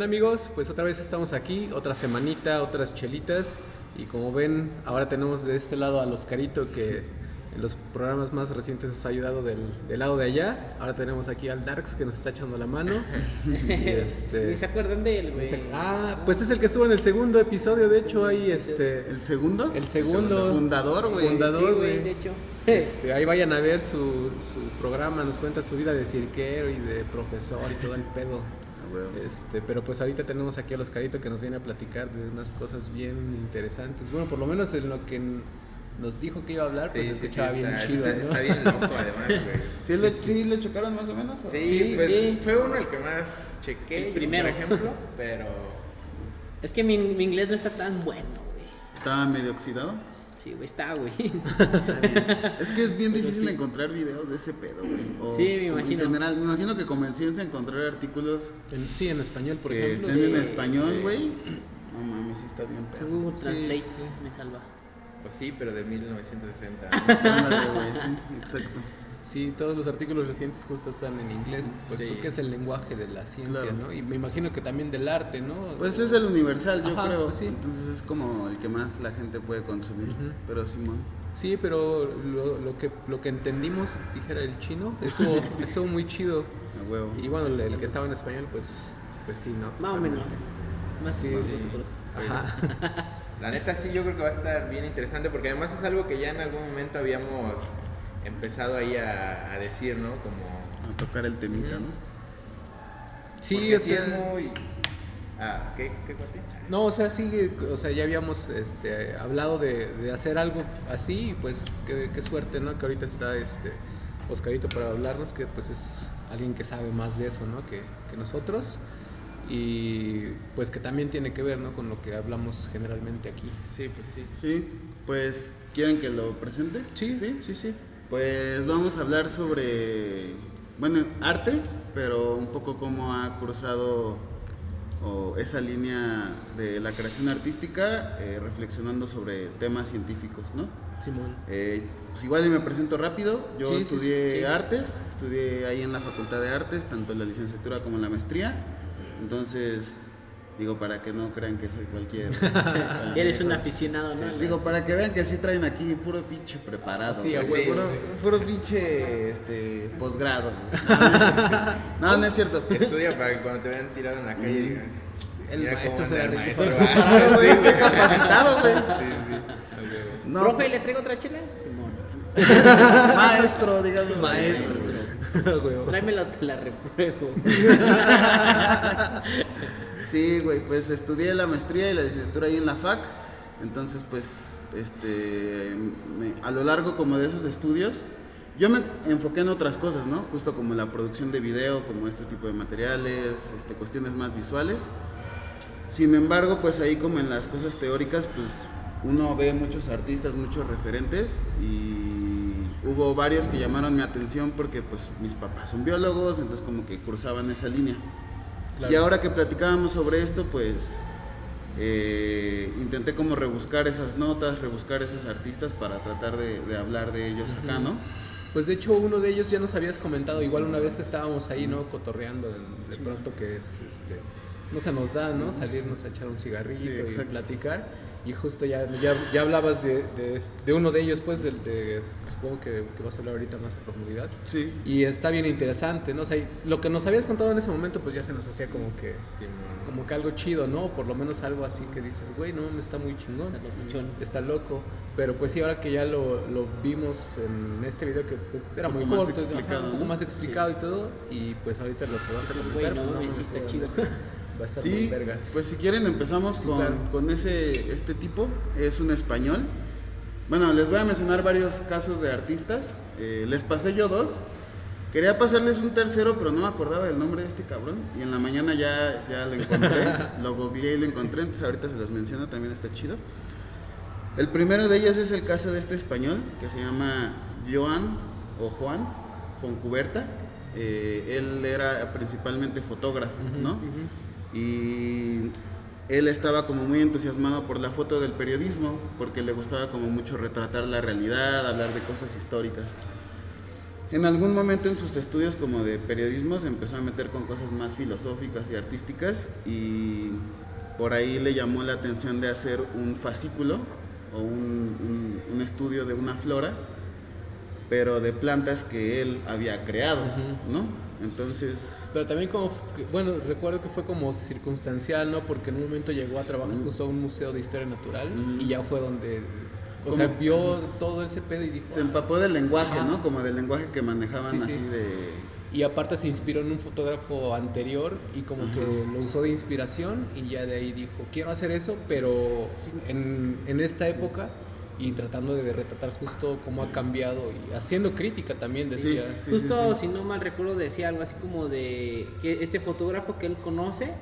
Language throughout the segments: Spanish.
amigos? Pues otra vez estamos aquí, otra semanita, otras chelitas. Y como ven, ahora tenemos de este lado al Oscarito, que en los programas más recientes nos ha ayudado del lado de allá. Ahora tenemos aquí al Darks, que nos está echando la mano. Ni se acuerdan de él, güey. Pues es el que estuvo en el segundo episodio, de hecho, ahí ¿El segundo? El segundo. Fundador, güey. Fundador, Sí, güey. de hecho. Ahí vayan a ver su programa, nos cuenta su vida de cirquero y de profesor y todo el pedo. Pero pues ahorita tenemos aquí al Oscarito que nos viene a platicar de unas cosas bien interesantes. Bueno, por lo menos en lo que nos dijo que iba a hablar, pues se escuchaba bien chido, ¿no? Está bien loco además, güey. ¿Sí le chocaron más o menos? ¿O? Sí, fue uno el que más chequé, el primero, por ejemplo, pero... Es que mi inglés no está tan bueno, güey. ¿Estaba medio oxidado? Sí, güey, está, güey. Está bien. Es que es bien difícil encontrar videos de ese pedo, güey. Sí, me imagino. En general, me imagino que convenciencia encontrar artículos en español, por que ejemplo. estén en español, güey. No mames, sí está bien pedo. Google Translate me salva. Pues sí, pero de 1960. Ándale, güey, sí, exacto. Sí, todos los artículos recientes justo están en inglés, pues Sí. porque es el lenguaje de la ciencia, Claro. ¿no? Y me imagino que también del arte, ¿no? Pues es el universal, yo Ajá, creo. pues sí. Entonces es como el que más la gente puede consumir. Pero Simón. Sí, pero lo que entendimos, dijera el chino, estuvo muy chido. A huevo. Y bueno, el que estaba en español, pues sí, ¿no? Más o menos. Totalmente. Más Sí, más sí. nosotros. Ajá. La neta sí, yo creo que va a estar bien interesante porque además es algo que ya en algún momento habíamos empezado ahí a decir, ¿no? Como... A tocar el temita, ¿no? Sí, porque o sí es sea, muy... ¿Qué cuate? no, o sea, sí, o sea, ya habíamos hablado de hacer algo así, y pues qué suerte, ¿no? Que ahorita está Oscarito para hablarnos, que pues es alguien que sabe más de eso, ¿no? Que nosotros, y pues que también tiene que ver, ¿no? Con lo que hablamos generalmente aquí. Sí, pues sí. Sí, pues ¿quieren que lo presente? Sí, sí. Pues vamos a hablar sobre, bueno, arte, pero un poco cómo ha cruzado esa línea de la creación artística, reflexionando sobre temas científicos, ¿no? Simón. Pues igual y me presento rápido. Yo Sí, estudié sí. artes, estudié ahí en la Facultad de Artes, tanto en la licenciatura como en la maestría. Entonces, digo, para que no crean que soy cualquier... Eres un aficionado, ¿no? Digo, para que vean que sí traen aquí puro pinche preparado. Sí, a güey, huevo. puro pinche posgrado. No es cierto. Estudia para que cuando te vean tirado en la calle digan... El "Mira maestro cómo se anda la el rifó". maestro". Estoy preparado, güey, estoy capacitado, güey. Sí. No, ¿Profe, le traigo otra chela? Simón. maestro, dígame. Maestro. Huevo. Tráemela o te la repruebo. Sí, güey, pues estudié la maestría y la licenciatura ahí en la FAC. Entonces, pues, a lo largo como de esos estudios, yo me enfoqué en otras cosas, ¿no? Justo como la producción de video, como este tipo de materiales, cuestiones más visuales. Sin embargo, pues ahí como en las cosas teóricas, pues uno ve muchos artistas, muchos referentes, y hubo varios que llamaron mi atención porque pues mis papás son biólogos, entonces como que cruzaban esa línea. Claro. Y ahora que platicábamos sobre esto, pues intenté como rebuscar esas notas, rebuscar esos artistas para tratar de hablar de ellos acá, ¿no? Pues de hecho uno de ellos ya nos habías comentado igual una vez que estábamos ahí, ¿no? Cotorreando de pronto que es no se nos da, ¿no? Salirnos a echar un cigarrito Sí, y exacto. platicar. Y justo ya hablabas de uno de ellos, pues, supongo que vas a hablar ahorita más a profundidad. Sí. Y está bien interesante, ¿no? O sea, lo que nos habías contado en ese momento, pues ya se nos hacía como que algo chido, ¿no? Por lo menos algo así que dices, güey, no, está muy chingón. Está locuchón. Está loco. Pero pues sí, ahora que ya lo vimos en este video que pues era muy Un poco más corto, explicado, un poco ¿no? más explicado y todo. Y pues ahorita lo que vas a Sí, comentar, güey, no, pues sí está va- chido. Va a estar muy Sí, vergas. pues si quieren empezamos Sí, con, claro. con este tipo, es un español. Bueno, les voy a mencionar varios casos de artistas, les pasé yo dos, quería pasarles un tercero, pero no me acordaba del nombre de este cabrón, y en la mañana ya lo encontré, lo googleé y lo encontré, entonces ahorita se los menciono, también está chido. El primero de ellos es el caso de este español, que se llama Juan Foncuberta. Él era principalmente fotógrafo, ¿no? Y él estaba como muy entusiasmado por la foto del periodismo, porque le gustaba como mucho retratar la realidad, hablar de cosas históricas. En algún momento en sus estudios como de periodismo se empezó a meter con cosas más filosóficas y artísticas y por ahí le llamó la atención de hacer un fascículo o un estudio de una flora, pero de plantas que él había creado, ¿no? Entonces... Pero también bueno, recuerdo que fue como circunstancial, ¿no? Porque en un momento llegó a trabajar justo a un museo de historia natural y ya fue donde, o sea, vio todo ese pedo y dijo... Se empapó del lenguaje, ¿no? Como del lenguaje que manejaban Sí, así sí. de... Y aparte se inspiró en un fotógrafo anterior y como que lo usó de inspiración y ya de ahí dijo, quiero hacer eso, pero en esta época y tratando de retratar justo cómo ha cambiado y haciendo crítica también, decía. Sí, Justo, sí. si no mal recuerdo, decía algo así como de que este fotógrafo que él conoce,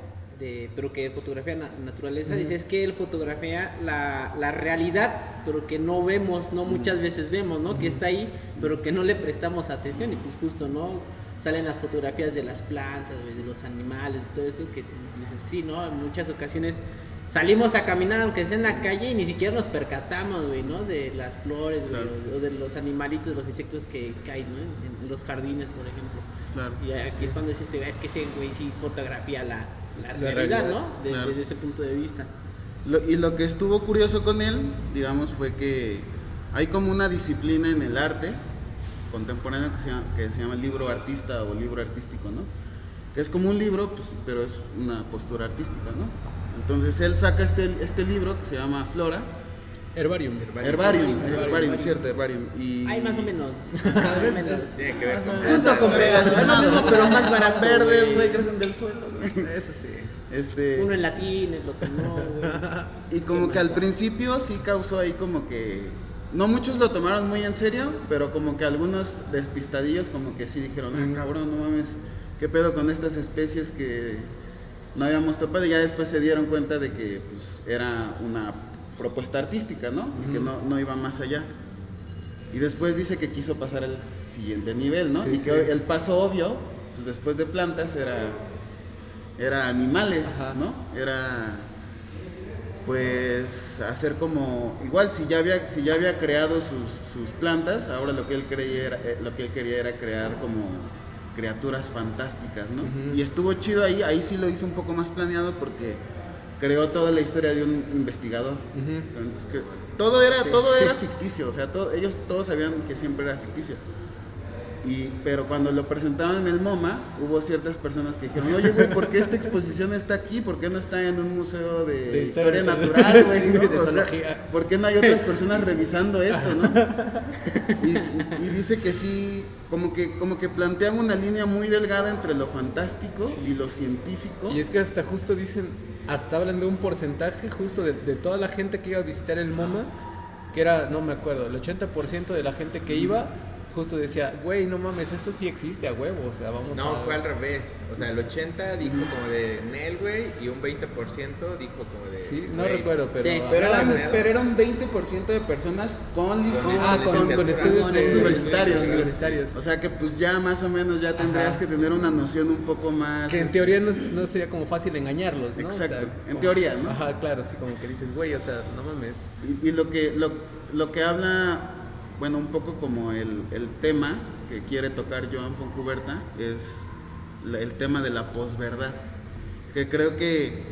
pero que fotografía naturaleza, dice es que él fotografía la realidad, pero que no vemos, no muchas veces vemos, ¿no? Que está ahí, pero que no le prestamos atención y pues justo, ¿no? Salen las fotografías de las plantas, de los animales, de todo esto, que dices, sí, ¿no? En muchas ocasiones salimos a caminar, aunque sea en la calle, y ni siquiera nos percatamos, güey, ¿no? De las flores, Claro. güey, o de los animalitos, los insectos que caen, ¿no? En los jardines, por ejemplo. Claro. Y aquí es cuando dices, es que ese güey sí fotografía la realidad, realidad, ¿no? claro. Desde ese punto de vista. Y lo que estuvo curioso con él, digamos, fue que hay como una disciplina en el arte contemporáneo que se llama el libro artista o libro artístico, ¿no? Que es como un libro, pues, pero es una postura artística, ¿no? Entonces él saca este libro que se llama Flora. Herbarium. Herbarium, cierto, Herbarium. Y... Hay más o menos. Tiene que ver con Junto con Pegaso, es lo mismo, pero más barato. Son verdes, güey. güey, crecen del suelo, güey. Eso sí. Uno en latín, el otro no, güey. Y como que al principio sí causó ahí como que... No muchos lo tomaron muy en serio, pero como que algunos despistadillos como que sí dijeron, cabrón, no mames, ¿qué pedo con estas especies que no habíamos topado? Y ya después se dieron cuenta de que pues, era una propuesta artística, ¿no? Y que no iba más allá. Y después dice que quiso pasar al siguiente nivel, ¿no? Sí, y sí. que el paso obvio, pues después de plantas era animales, Ajá. ¿no? Era pues hacer como igual si ya había creado sus plantas, ahora lo que él quería era crear como criaturas fantásticas, ¿no? Y estuvo chido ahí sí lo hizo un poco más planeado porque creó toda la historia de un investigador. Entonces, todo era ficticio, o sea, ellos todos sabían que siempre era ficticio. Pero cuando lo presentaban en el MoMA, hubo ciertas personas que dijeron, oye, güey, ¿por qué esta exposición está aquí? ¿Por qué no está en un museo de historia natural, güey? Sí, ¿no? de O sea, zoología. ¿por qué no hay otras personas revisando esto, no? Y dice que sí, como que plantean una línea muy delgada entre lo fantástico y lo científico. Y es que hasta justo dicen, hasta hablan de un porcentaje justo de toda la gente que iba a visitar el MoMA, que era, no me acuerdo, el 80% de la gente que iba, justo decía, güey, no mames, esto sí existe a huevo, o sea, vamos a... No, fue al revés. O sea, el 80 dijo como de Nel, güey, y un 20% dijo como de... Sí, no güey. recuerdo, pero... Sí, Pero planeado. era un 20% de personas con con estudios universitarios. O sea que pues ya más o menos ya tendrías que tener una noción un poco más... Que en teoría no sería como fácil engañarlos, ¿no? Exacto, O sea, en teoría, ¿no? Ajá, claro, sí, como que dices, güey, o sea, no mames. Y lo que habla, bueno, un poco como el tema que quiere tocar Joan Foncuberta es el tema de la posverdad, que creo que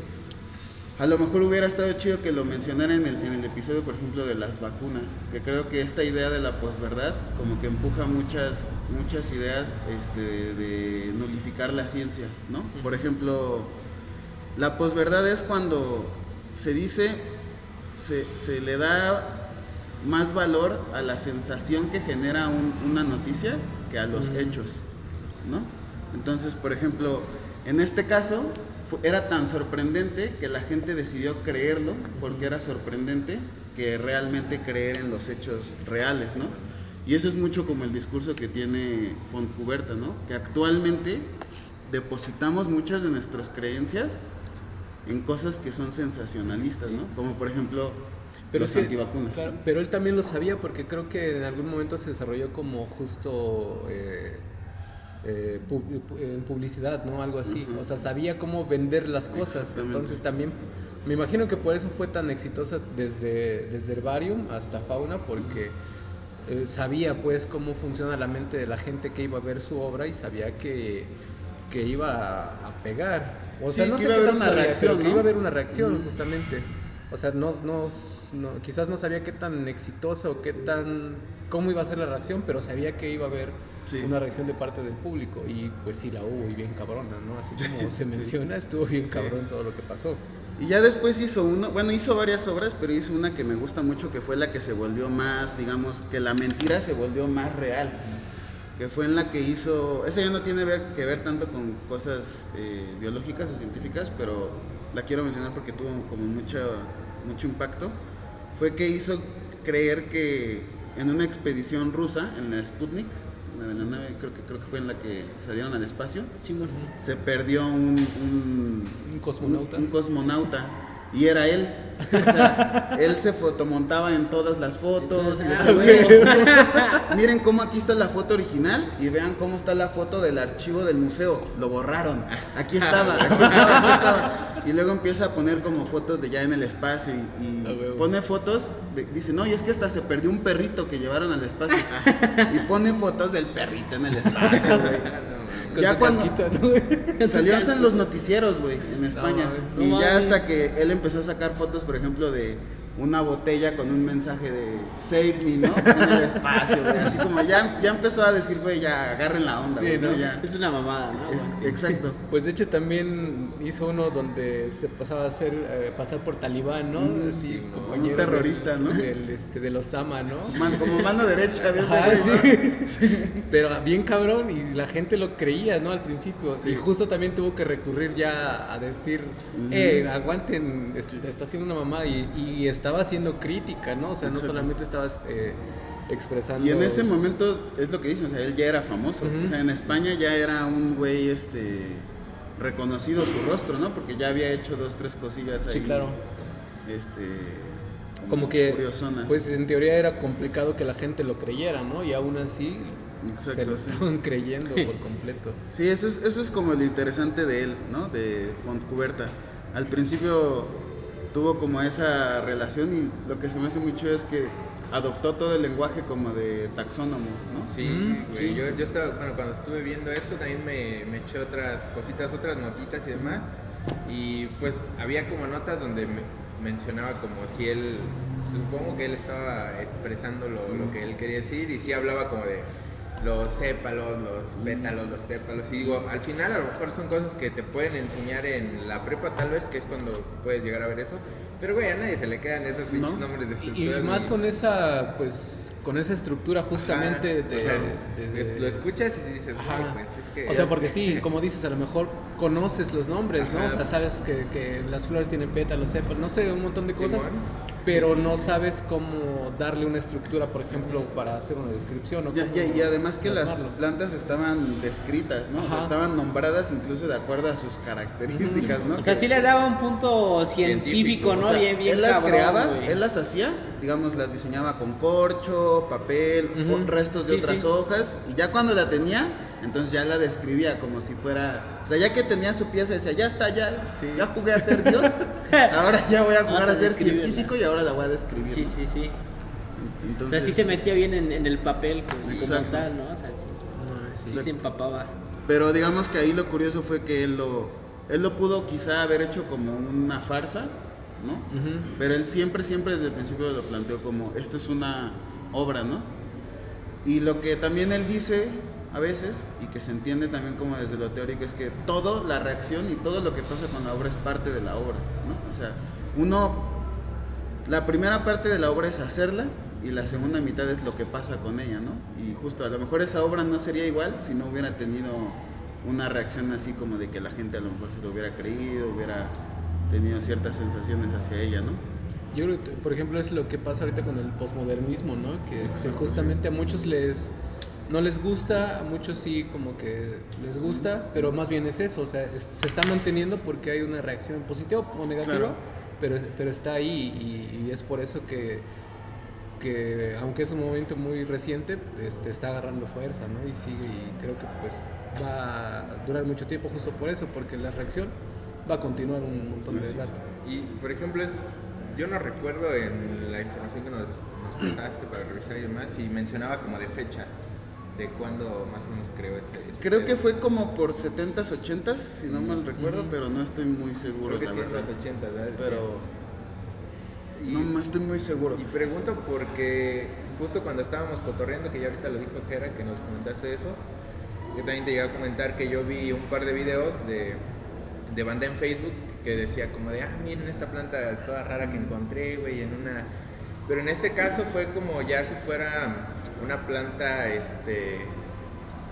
a lo mejor hubiera estado chido que lo mencionara en el episodio, por ejemplo, de las vacunas, que creo que esta idea de la posverdad como que empuja muchas ideas de nulificar la ciencia, ¿no? Por ejemplo, la posverdad es cuando se dice, se le da más valor a la sensación que genera una noticia que a los hechos, ¿no? Entonces, por ejemplo, en este caso era tan sorprendente que la gente decidió creerlo porque era sorprendente que realmente creer en los hechos reales, ¿no? Y eso es mucho como el discurso que tiene Fontcuberta, ¿no? Que actualmente depositamos muchas de nuestras creencias en cosas que son sensacionalistas, ¿no? Como por ejemplo los antivacunas. Claro, pero él también lo sabía porque creo que en algún momento se desarrolló como justo en publicidad, ¿no? Algo así. O sea, sabía cómo vender las cosas. Entonces también me imagino que por eso fue tan exitosa desde Herbarium hasta Fauna, porque sabía pues cómo funciona la mente de la gente que iba a ver su obra y sabía que iba a pegar. O sea, Sí, no que sé iba a qué haber tanto una sabía, reacción, pero que ¿no? iba a haber una reacción justamente. O sea, quizás no sabía qué tan exitosa o cómo iba a ser la reacción, pero sabía que iba a haber Sí. una reacción de parte del público y pues sí la hubo y bien cabrona, ¿no? Así como se menciona, estuvo bien cabrón todo lo que pasó. Y ya después hizo hizo varias obras, pero hizo una que me gusta mucho, que fue la que se volvió más, digamos, que la mentira se volvió más real. Que fue en la que hizo, esa ya no tiene que ver tanto con cosas biológicas o científicas, pero la quiero mencionar porque tuvo como mucho impacto. Fue que hizo creer que en una expedición rusa, en la Sputnik, en la nave, creo que fue en la que salieron al espacio, Chingón. se perdió un cosmonauta. un cosmonauta, y era él. O sea, él se fotomontaba en todas las fotos y decía, "Bueno, miren cómo aquí está la foto original y vean cómo está la foto del archivo del museo, lo borraron, aquí estaba. Y luego empieza a poner como fotos de ya en el espacio y pone fotos, dice, no, y es que hasta se perdió un perrito que llevaron al espacio. Y pone fotos del perrito en el espacio, güey. Con Ya su cuando casquito, ¿no? salió hasta en los noticieros, güey, en España. No, y no ya mames. hasta que él empezó a sacar fotos, por ejemplo, de una botella con un mensaje de Save Me, ¿no? En el espacio, güey. Así como ya empezó a decir, güey, ya agarren la onda, Sí, güey, ¿no? Ya. Es una mamada, ¿no? Exacto. Pues de hecho también hizo uno donde se pasaba a pasar por talibán, ¿no? Así, no. compañero Un terrorista, ¿no? De los Sama, ¿no? Como mano derecha de ese Ajá, güey, ¿no? sí. Pero bien cabrón y la gente lo creía, ¿no? Al principio. Sí. Y justo también tuvo que recurrir ya a decir, aguanten, está haciendo una mamá y estaba haciendo crítica, ¿no? O sea, no Exacto. solamente estabas expresando... Y en ese momento es lo que dicen, o sea, él ya era famoso. O sea, en España ya era un güey reconocido su rostro, ¿no? Porque ya había hecho 2-3 cosillas ahí. Sí, claro. Como que, curiosonas. pues en teoría era complicado que la gente lo creyera, ¿no? Y aún así Exacto, se lo sí. estaban creyendo por completo. Sí, eso es como lo interesante de él, ¿no? De Fontcuberta. Al principio tuvo como esa relación y lo que se me hace muy chido es que adoptó todo el lenguaje como de taxónomo, ¿no? Sí, güey. sí. Yo estaba, bueno, cuando estuve viendo eso también me eché otras cositas, otras notitas y demás. Y pues había como notas donde mencionaba como si él, supongo que él estaba expresando lo que él quería decir y sí hablaba como de los sépalos, los pétalos, los tépalos. Y digo, al final a lo mejor son cosas que te pueden enseñar en la prepa tal vez, que es cuando puedes llegar a ver eso. Pero güey, a nadie se le quedan esos pinches ¿No? nombres de Y estructuras. más ni- con esa, pues, con esa estructura justamente Ajá, o sea, de- lo escuchas y dices, Ajá. güey, pues es que... O sea, porque sí, como dices, a lo mejor conoces los nombres, ¿no? Ajá. O sea, sabes que las flores tienen pétalos, sépalos, no sé, un montón de cosas, Simón. pero no sabes cómo darle una estructura, por ejemplo, para hacer una descripción. ¿no? Y además que las plasmarlo. plantas estaban descritas, ¿no? O sea, Ajá. estaban nombradas incluso de acuerdo a sus características, ¿no? O sea, sí le daba un punto científico, ¿no? O sea, bien él las cabrón, creaba, güey. él las hacía, digamos, las diseñaba con corcho, papel, Ujú. restos de Sí, otras sí. hojas, y ya cuando la tenía, entonces ya la describía como si fuera, o sea, ya que tenía su pieza, decía, ya está, Sí. ya jugué a ser Dios, ahora ya voy a jugar Vamos a a ser describirla. científico y ahora la voy a describir. Sí, ¿no? sí, sí. O Entonces, sea, sí se metía bien en el papel como Exacto. tal, ¿no? O sea, Ah, sí. sí se empapaba. Pero digamos que ahí lo curioso fue que él lo pudo quizá haber hecho como una farsa, ¿no? Ujú. Pero él siempre desde el principio lo planteó como, esto es una obra, ¿no? Y lo que también él dice a veces, y que se entiende también como desde lo teórico, es que todo, la reacción y todo lo que pasa con la obra es parte de la obra, ¿no? O sea, la primera parte de la obra es hacerla, y la segunda mitad es lo que pasa con ella, ¿no? Y justo a lo mejor esa obra no sería igual si no hubiera tenido una reacción así como de que la gente a lo mejor se lo hubiera creído, hubiera tenido ciertas sensaciones hacia ella, ¿no? Yo creo que, por ejemplo, es lo que pasa ahorita con el posmodernismo, ¿no? Que Exacto, justamente a muchos no les gusta, a muchos sí como que les gusta, pero más bien es eso, o sea, se está manteniendo porque hay una reacción positiva o negativa, Claro. pero está ahí y es por eso que aunque es un momento muy reciente, está agarrando fuerza, ¿no? Y sigue, y creo que pues va a durar mucho tiempo justo por eso, porque la reacción va a continuar un montón de rato. Y por ejemplo es yo no recuerdo en la información que nos pasaste para revisar y demás, si mencionaba como de fechas, de cuándo más o menos creó ese Creo pedo. que fue como por 70s, 80s, si no mal recuerdo, pero no estoy muy seguro, Creo que la sí, en verdad. los 80, ¿verdad? Pero Y- no estoy muy seguro. Y pregunto porque justo cuando estábamos cotorreando, que ya ahorita lo dijo Jera, que nos comentaste eso, yo también te llegué a comentar que yo vi un par de videos de banda en Facebook que decía como de, miren esta planta toda rara que encontré, güey, en una... Pero en este caso fue como ya si fuera una planta,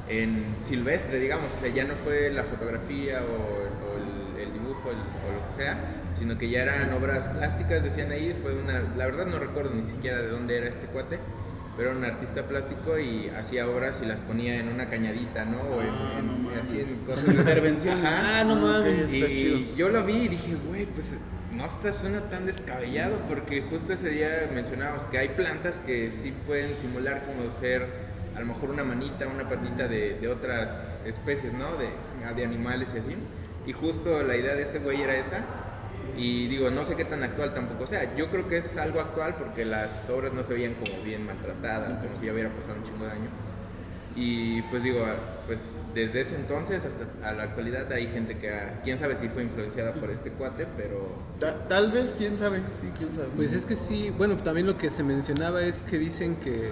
en silvestre, digamos, o sea, ya no fue la fotografía o el dibujo o lo que sea, sino que ya eran obras plásticas, decían ahí, fue una, la verdad no recuerdo ni siquiera de dónde era este cuate, pero era un artista plástico y hacía obras y las ponía en una cañadita, ¿no? O así en cosas En intervenciones. Ajá. no mames. ok, está chido. Y yo lo vi y dije, güey, pues no suena tan descabellado, porque justo ese día mencionábamos que hay plantas que sí pueden simular como ser a lo mejor una manita, una patita de otras especies, ¿no? De animales y así. Y justo la idea de ese güey era esa. Y digo, no sé qué tan actual tampoco sea. Yo creo que es algo actual porque las obras no se veían como bien maltratadas, como si ya hubiera pasado un chingo de años. Y pues digo, pues desde ese entonces hasta a la actualidad hay gente que quién sabe si fue influenciada por este cuate, pero Tal vez, quién sabe, sí, quién sabe. Pues es que sí, bueno, también lo que se mencionaba es que dicen que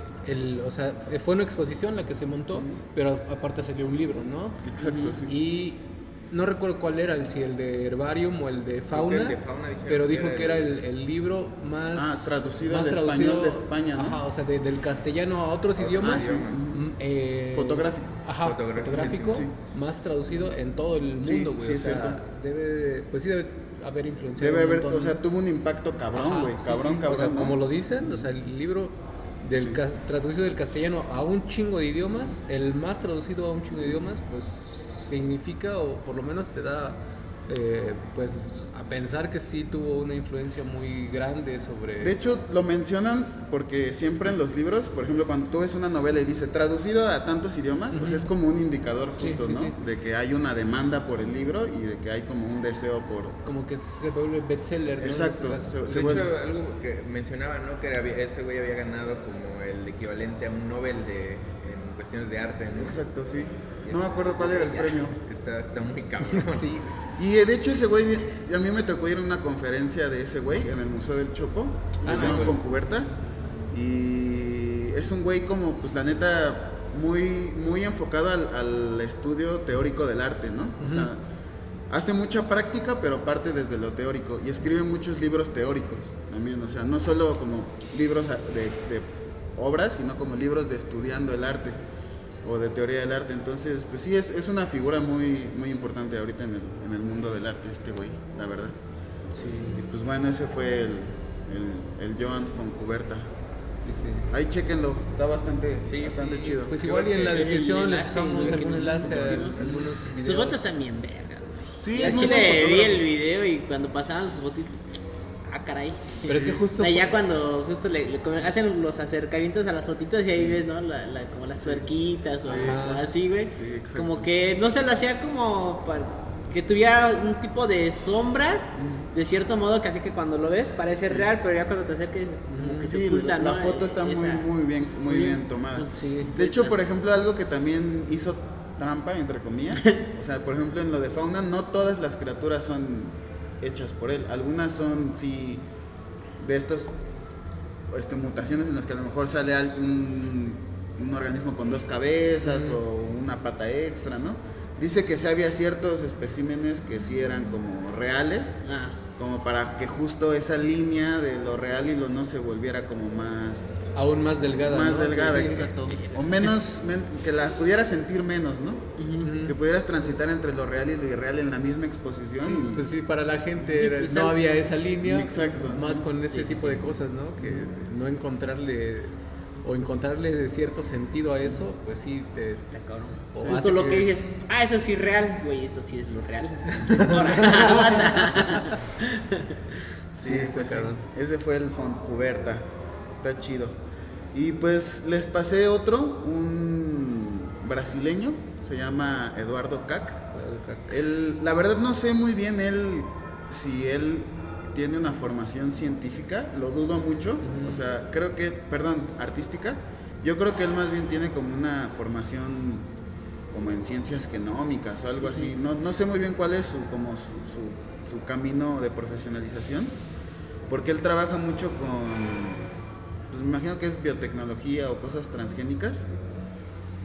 o sea, fue una exposición la que se montó, pero aparte salió un libro, ¿no? Exacto, sí. Y no recuerdo cuál era, si el de Herbarium o el de Fauna, el de Fauna dijeron pero que dijo era que era el libro más traducido más al español de España, ¿no? Ajá, o sea, del castellano a otros idiomas. sí. Fotográfico. Ajá, Fotográfico, fotográfico, sí. más traducido en todo el Sí, mundo, güey. sí, o es sea, cierto. debe haber influenciado. Debe un haber, montón. o sea, tuvo un impacto cabrón, Ajá, güey. sí, Cabrón, sí. cabrón. O sea, ¿no? como lo dicen, o sea, el libro traducido del castellano a un chingo de idiomas, el más traducido a un chingo de idiomas, pues significa, o por lo menos te da, pues, a pensar que sí tuvo una influencia muy grande sobre... De hecho, lo mencionan porque siempre en los libros, por ejemplo, cuando tú ves una novela y dice traducido a tantos idiomas, o sea, es como un indicador Sí, justo, sí, ¿no? sí. De que hay una demanda por el libro y de que hay como un deseo por... como que se vuelve bestseller, ¿no? Exacto. En ese caso. Se de vuelve- hecho algo que mencionaba, ¿no? Que ese güey había ganado como el equivalente a un Nobel en cuestiones de arte, ¿no? Exacto, sí. No me acuerdo cuál era el premio. Está muy cabrón. Sí. Y de hecho ese güey, a mí me tocó ir a una conferencia de ese güey en el Museo del Chopo, de no, León pues. Foncuberta. Y es un güey como, pues la neta, muy, muy enfocado al estudio teórico del arte, ¿no? O sea, hace mucha práctica, pero parte desde lo teórico. Y escribe muchos libros teóricos también, o sea, no solo como libros de obras, sino como libros de estudiando el arte o de teoría del arte. Entonces, pues sí, es una figura muy, muy importante ahorita en el mundo del arte, este güey, la verdad. Sí, Y pues bueno, ese fue el Joan Foncuberta. sí, sí. Ahí chéquenlo, está bastante, Sí, bastante sí. chido. Pues Yo igual y creo en la que descripción el les enlace, dejamos güey, que algún nos enlace a compartimos. algunos videos. Sus fotos también vergas, güey. Sí, Es muy que buen le vi fotógrafo. el video y cuando pasaban sus fotitos, caray. Pero es que justo O sea, ya fue- cuando justo hacen los acercamientos a las fotitos y ahí ves, ¿no? Como las tuerquitas o así, güey. Sí, exacto. Como que no se lo hacía como para que tuviera un tipo de sombras, de cierto modo, que así que cuando lo ves parece real, pero ya cuando te acerques como que se Sí, oculta, la ¿no? foto está Esa- muy bien tomada. Sí. De hecho, por ejemplo, algo que también hizo trampa, entre comillas, o sea, por ejemplo, en lo de fauna, no todas las criaturas son hechas por él. Algunas son, sí, de estas mutaciones en las que a lo mejor sale un organismo con 2 cabezas o una pata extra, ¿no? Dice que sí había ciertos especímenes que sí eran como reales, Ah. como para que justo esa línea de lo real y lo no se volviera como más... aún más delgada. Más ¿no? delgada, Sí, sí. exacto. O menos, que la pudieras sentir menos, ¿no? Que pudieras transitar entre lo real y lo irreal en la misma exposición. Sí, y- pues sí, para la gente Sí, era- pues, no había esa línea. Exacto, Más sí. con ese tipo de cosas, ¿no? Que no encontrarle o encontrarle cierto sentido a eso, pues sí te... Está cabrón. O Justo hace lo que- que dices, eso sí es real, güey, esto sí es lo real. Ahora, Sí, está pues sí. cabrón. Ese fue el Fontcuberta. Está chido. Y pues les pasé otro, un brasileño, se llama Eduardo Cac. Él, la verdad no sé muy bien si él tiene una formación científica, lo dudo mucho, o sea, creo que, perdón, artística, yo creo que él más bien tiene como una formación como en ciencias genómicas o algo así, no sé muy bien cuál es su camino de profesionalización, porque él trabaja mucho con, pues me imagino que es biotecnología o cosas transgénicas.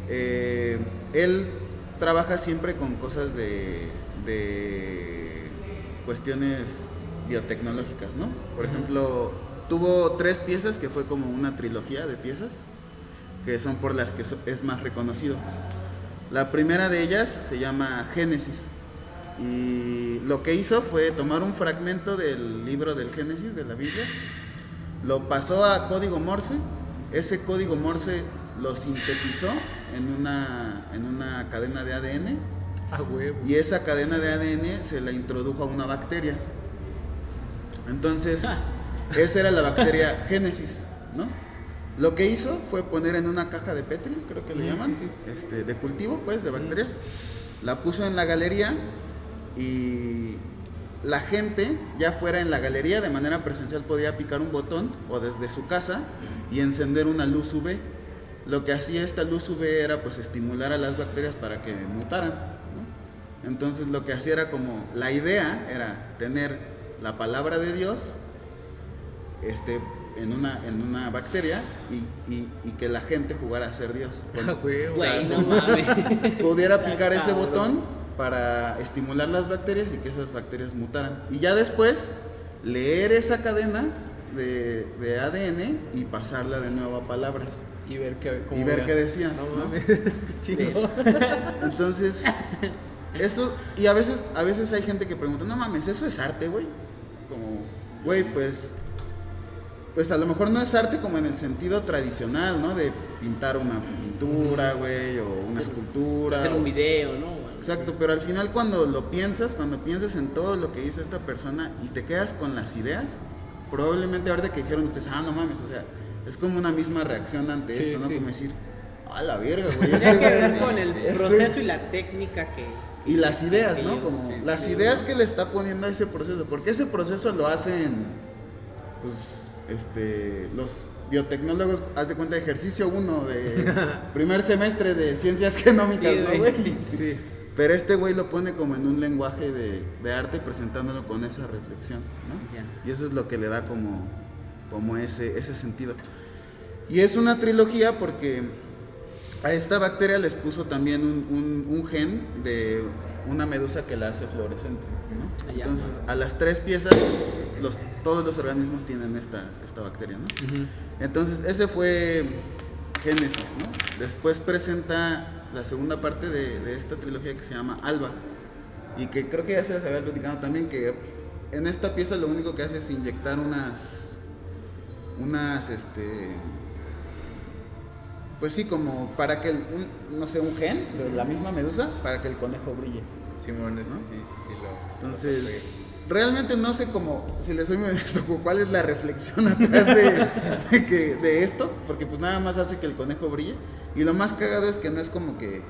Él trabaja siempre con cosas de cuestiones biotecnológicas, ¿no? Por ejemplo, tuvo 3 piezas que fue como una trilogía de piezas, que son por las que es más reconocido. La primera de ellas se llama Génesis, y lo que hizo fue tomar un fragmento del libro del Génesis, de la Biblia, lo pasó a código Morse, ese código Morse lo sintetizó en una cadena de ADN, Huevo. y esa cadena de ADN se la introdujo a una bacteria. Entonces, esa era la bacteria Génesis, ¿no? Lo que hizo fue poner en una caja de Petri, creo que le llaman, de cultivo, pues, de bacterias. La puso en la galería y la gente, ya fuera en la galería, de manera presencial, podía picar un botón o desde su casa y encender una luz UV. Lo que hacía esta luz UV era, pues, estimular a las bacterias para que mutaran, ¿no? Entonces, lo que hacía era como, la idea era tener la palabra de Dios en una bacteria y que la gente jugara a ser Dios. Huevo. Güey, no mames. Pudiera picar ese Cabrón. botón para estimular las bacterias y que esas bacterias mutaran. Y ya después, leer esa cadena de ADN y pasarla de nuevo a palabras. Y ver qué qué decía, No ¿no? mames, qué chingón. Entonces, eso, y a veces hay gente que pregunta, no mames, ¿eso es arte, güey? Como, güey, pues a lo mejor no es arte como en el sentido tradicional, ¿no? De pintar una pintura, güey, o una escultura. Hacer un video, ¿no? Exacto, pero al final cuando piensas en todo lo que hizo esta persona y te quedas con las ideas, probablemente ahorita que dijeron ustedes, no mames, o sea, es como una misma reacción ante esto, ¿no? sí. Como decir, a la verga, güey. Tiene que ver güey, con el proceso y la técnica que... y las ideas, ¿no? ellos- Como las ideas que le está poniendo a ese proceso, porque ese proceso lo hacen, pues, los biotecnólogos, haz de cuenta, ejercicio 1 de primer semestre de ciencias genómicas, Sí, ¿no, güey. güey? Sí. Pero este güey lo pone como en un lenguaje de arte, presentándolo con esa reflexión, ¿no? Ya. Y eso es lo que le da como ese sentido. Y es una trilogía porque a esta bacteria les puso también un gen de una medusa que la hace fluorescente, ¿no? Ya. Entonces, a las 3 piezas, todos los organismos tienen esta bacteria, ¿no? Entonces, ese fue Génesis, ¿no? Después presenta la segunda parte de esta trilogía que se llama Alba, y que creo que ya se les había platicado también, que en esta pieza lo único que hace es inyectar pues sí, como para que no sé, un gen de la misma medusa para que el conejo brille. Simón, ¿no? sí, lo Entonces, toqué. realmente no sé cómo, si les soy muy honesto, cuál es la reflexión atrás de esto, porque pues nada más hace que el conejo brille. Y lo más cagado es que no es como que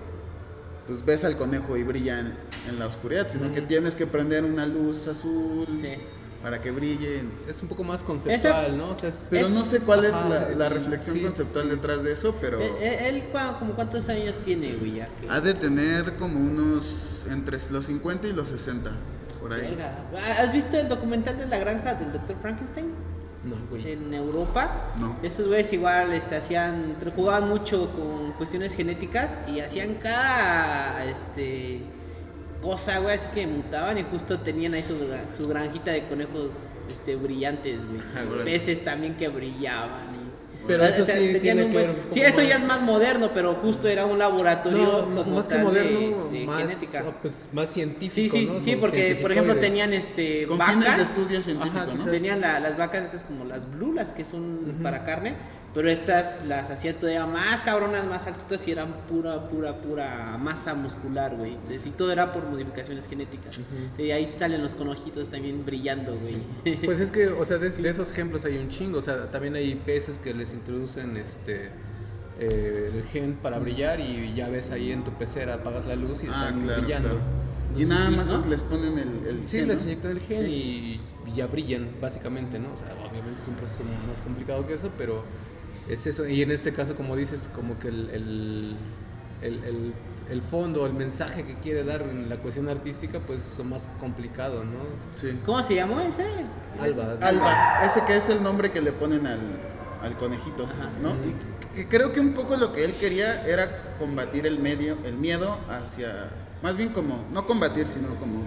pues ves al conejo y brilla en la oscuridad, sino que tienes que prender una luz azul Sí. para que brille. Es un poco más conceptual, ¿no? O sea, Pero no sé cuál es Ajá, la reflexión sí, conceptual sí. detrás de eso, pero Él como cuántos años tiene, güey, ya que... ha de tener como unos entre los 50 y los 60, por ahí. Verga. ¿Has visto el documental de la granja del Dr. Frankenstein? No, güey. En Europa. No. Esos güeyes igual jugaban mucho con cuestiones genéticas y hacían cada cosa, güey, así que mutaban y justo tenían ahí su granjita de conejos brillantes, Ajá, güey. güey. Peces también que brillaban. Pero eso sí tenían tiene un que buen- ver un poco Sí, eso ya más- es más moderno, pero justo era un laboratorio No, como más que tal moderno, de más, genética. pues, más científico, Sí, sí, ¿no? sí, Como porque por ejemplo cientificoide. tenían Con fines de vacas. estudio científico, Ajá, ¿no? quizás. Tenían las vacas estas como las blue, las que son para carne, pero estas las hacían todavía más cabronas, más altitas y eran pura masa muscular, güey. Entonces, y todo era por modificaciones genéticas. Y ahí salen los conejitos también brillando, güey. Pues es que, o sea, de esos ejemplos hay un chingo. O sea, también hay peces que les introducen el gen para brillar y ya ves ahí en tu pecera, apagas la luz y están claro, brillando. claro. Y nada más ¿no? les ponen el Sí, gen, les ¿no? inyectan el gen y ya brillan, básicamente, ¿no? O sea, obviamente es un proceso más complicado que eso, pero es eso. Y en este caso, como dices, como que el fondo, el mensaje que quiere dar en la cuestión artística, pues es más complicado, ¿no? Sí. ¿Cómo se llamó ese? Alba, ese que es el nombre que le ponen al conejito, Ajá. ¿no? Y que creo que un poco lo que él quería era combatir el miedo hacia, más bien como, no combatir, sino como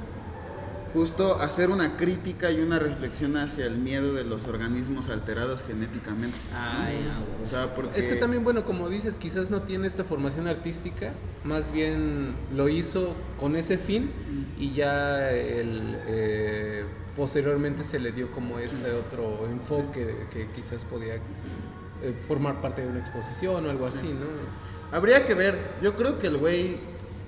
justo hacer una crítica y una reflexión hacia el miedo de los organismos alterados genéticamente. Ay, O sea, porque... Es que también, bueno, como dices, quizás no tiene esta formación artística, más bien lo hizo con ese fin y ya posteriormente se le dio como ese otro enfoque que quizás podía formar parte de una exposición o algo así, ¿no? Habría que ver, yo creo que el güey,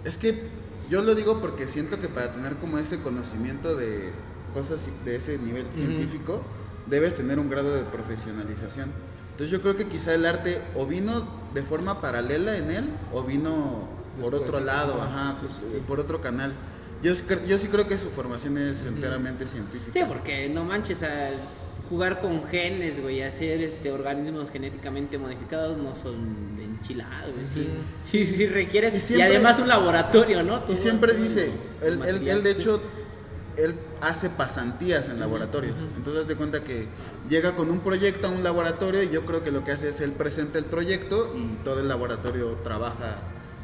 es que yo lo digo porque siento que para tener como ese conocimiento de cosas de ese nivel científico, debes tener un grado de profesionalización. Entonces yo creo que quizá el arte o vino de forma paralela en él, o vino por Después, otro lado, ajá, por otro canal. Yo sí creo que su formación es enteramente científica. sí, porque no manches, jugar con genes, güey, hacer organismos genéticamente modificados no son enchilados, güey. Sí requieren. Y siempre- además un laboratorio, ¿no? Y Todo- siempre todo dice, el él material. de hecho, él hace pasantías en laboratorios. Entonces, haz de cuenta que llega con un proyecto a un laboratorio y yo creo que lo que hace es él presenta el proyecto y todo el laboratorio trabaja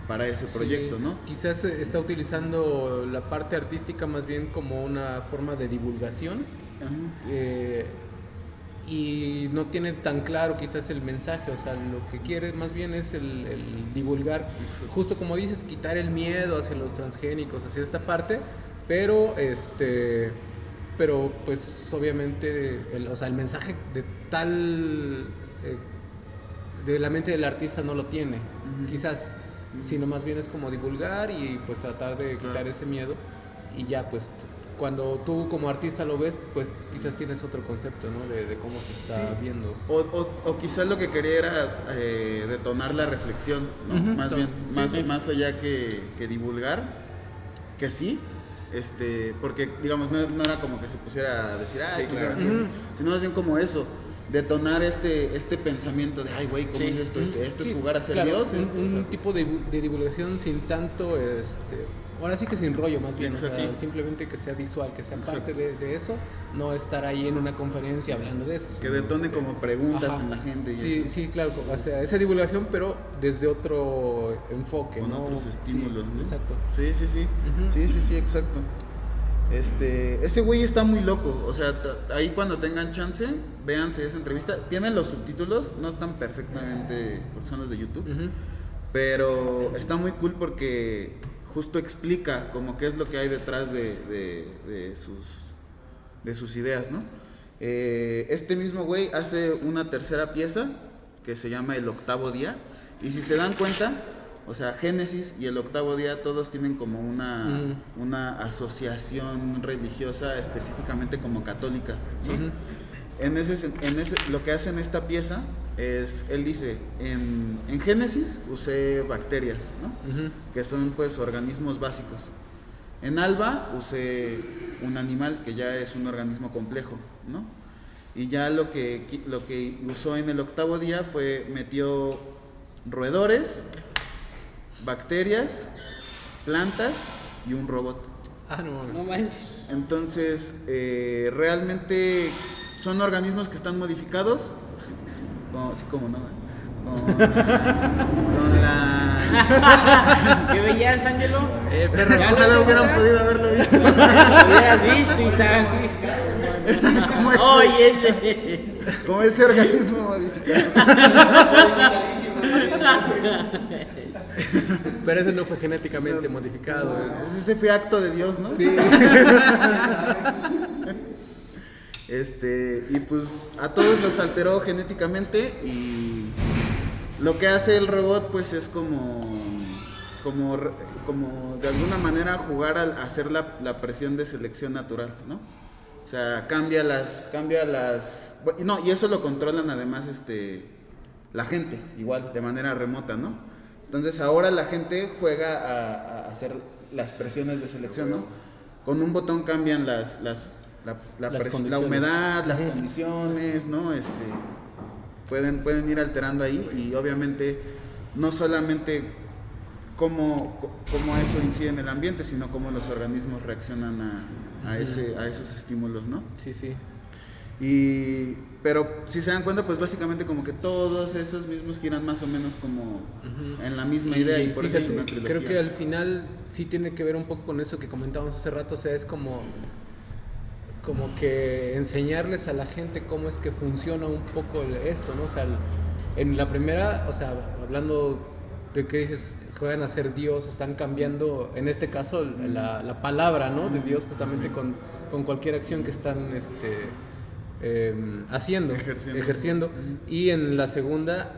para ese proyecto, Sí, ¿no? Quizás está utilizando la parte artística más bien como una forma de divulgación. Ajá. Y no tiene tan claro quizás el mensaje, o sea, lo que quiere más bien es el divulgar, justo como dices, quitar el miedo hacia los transgénicos, hacia esta parte, pero pues obviamente el mensaje de de la mente del artista no lo tiene, quizás, sino más bien es como divulgar y pues tratar de quitar ese miedo y ya pues cuando tú como artista lo ves, pues quizás tienes otro concepto, ¿no? De cómo se está viendo. O quizás lo que quería era detonar la reflexión, ¿no? Ujú. Más bien, Sí. más allá que divulgar, que sí, porque digamos no era como que se pusiera a decir, Sí, funciona claro. así, así, sino más bien como eso, detonar este pensamiento de, ay güey, ¿cómo Sí. es esto? Esto Sí, es jugar a ser claro, Dios. un o sea, tipo de divulgación sin tanto, ahora sí que sin rollo más bien, o sea, Exacto. simplemente que sea visual, que sea parte Exacto. de eso, no estar ahí en una conferencia hablando de eso. que sino, detone como preguntas ajá. en la gente. Y Sí, eso. sí, claro, o sea, esa divulgación, pero desde otro enfoque, Con ¿no? otros estímulos, Sí, ¿no? Exacto. Sí. Sí, exacto. Ese güey está muy loco, o sea, ahí cuando tengan chance, véanse esa entrevista. Tienen los subtítulos, no están perfectamente, porque son los de YouTube, Ujú. pero está muy cool porque justo explica como qué es lo que hay detrás de sus ideas, ¿no? Este mismo güey hace una tercera pieza que se llama El Octavo Día, y si se dan cuenta, o sea, Génesis y El Octavo Día todos tienen como una asociación religiosa específicamente como católica, ¿no? Ujú. En ese, lo que hace en esta pieza es, él dice, en Génesis usé bacterias, ¿no? Ujú. Que son pues organismos básicos. En Alba usé un animal que ya es un organismo complejo, ¿no? Y ya lo que usó en El Octavo Día metió roedores, bacterias, plantas y un robot. Ah, no, mames. No manches. Entonces, realmente son organismos que están modificados, así como no, con la... ¿Qué veías, Ángelo? Perro, Ya lo ojalá viste, hubieran ¿verdad? podido haberlo visto. Lo hubieras visto y tal. ¿Cómo es? Oye, Como ese organismo modificado. Pero ese no fue genéticamente modificado. Ese fue acto de Dios, ¿no? Sí. Y pues a todos los alteró genéticamente, y lo que hace el robot pues es como de alguna manera jugar a hacer la presión de selección natural, ¿no? O sea, cambia las no, y eso lo controlan además la gente, igual, de manera remota, ¿no? Entonces ahora la gente juega a hacer las presiones de selección, ¿no? Con un botón cambian la humedad, las condiciones, ¿no? Pueden ir alterando ahí y obviamente no solamente cómo eso incide en el ambiente, sino cómo los organismos reaccionan a esos estímulos, ¿no? Sí, sí. Pero si se dan cuenta, pues básicamente como que todos esos mismos giran más o menos como en la misma idea y por eso es una trilogía. Creo que al final sí tiene que ver un poco con eso que comentábamos hace rato, o sea, es como que enseñarles a la gente cómo es que funciona un poco esto, ¿no? O sea, en la primera, o sea, hablando de que dices, juegan a ser Dios, están cambiando, en este caso, la palabra, ¿no? De Dios justamente con cualquier acción que están ejerciendo. Y en la segunda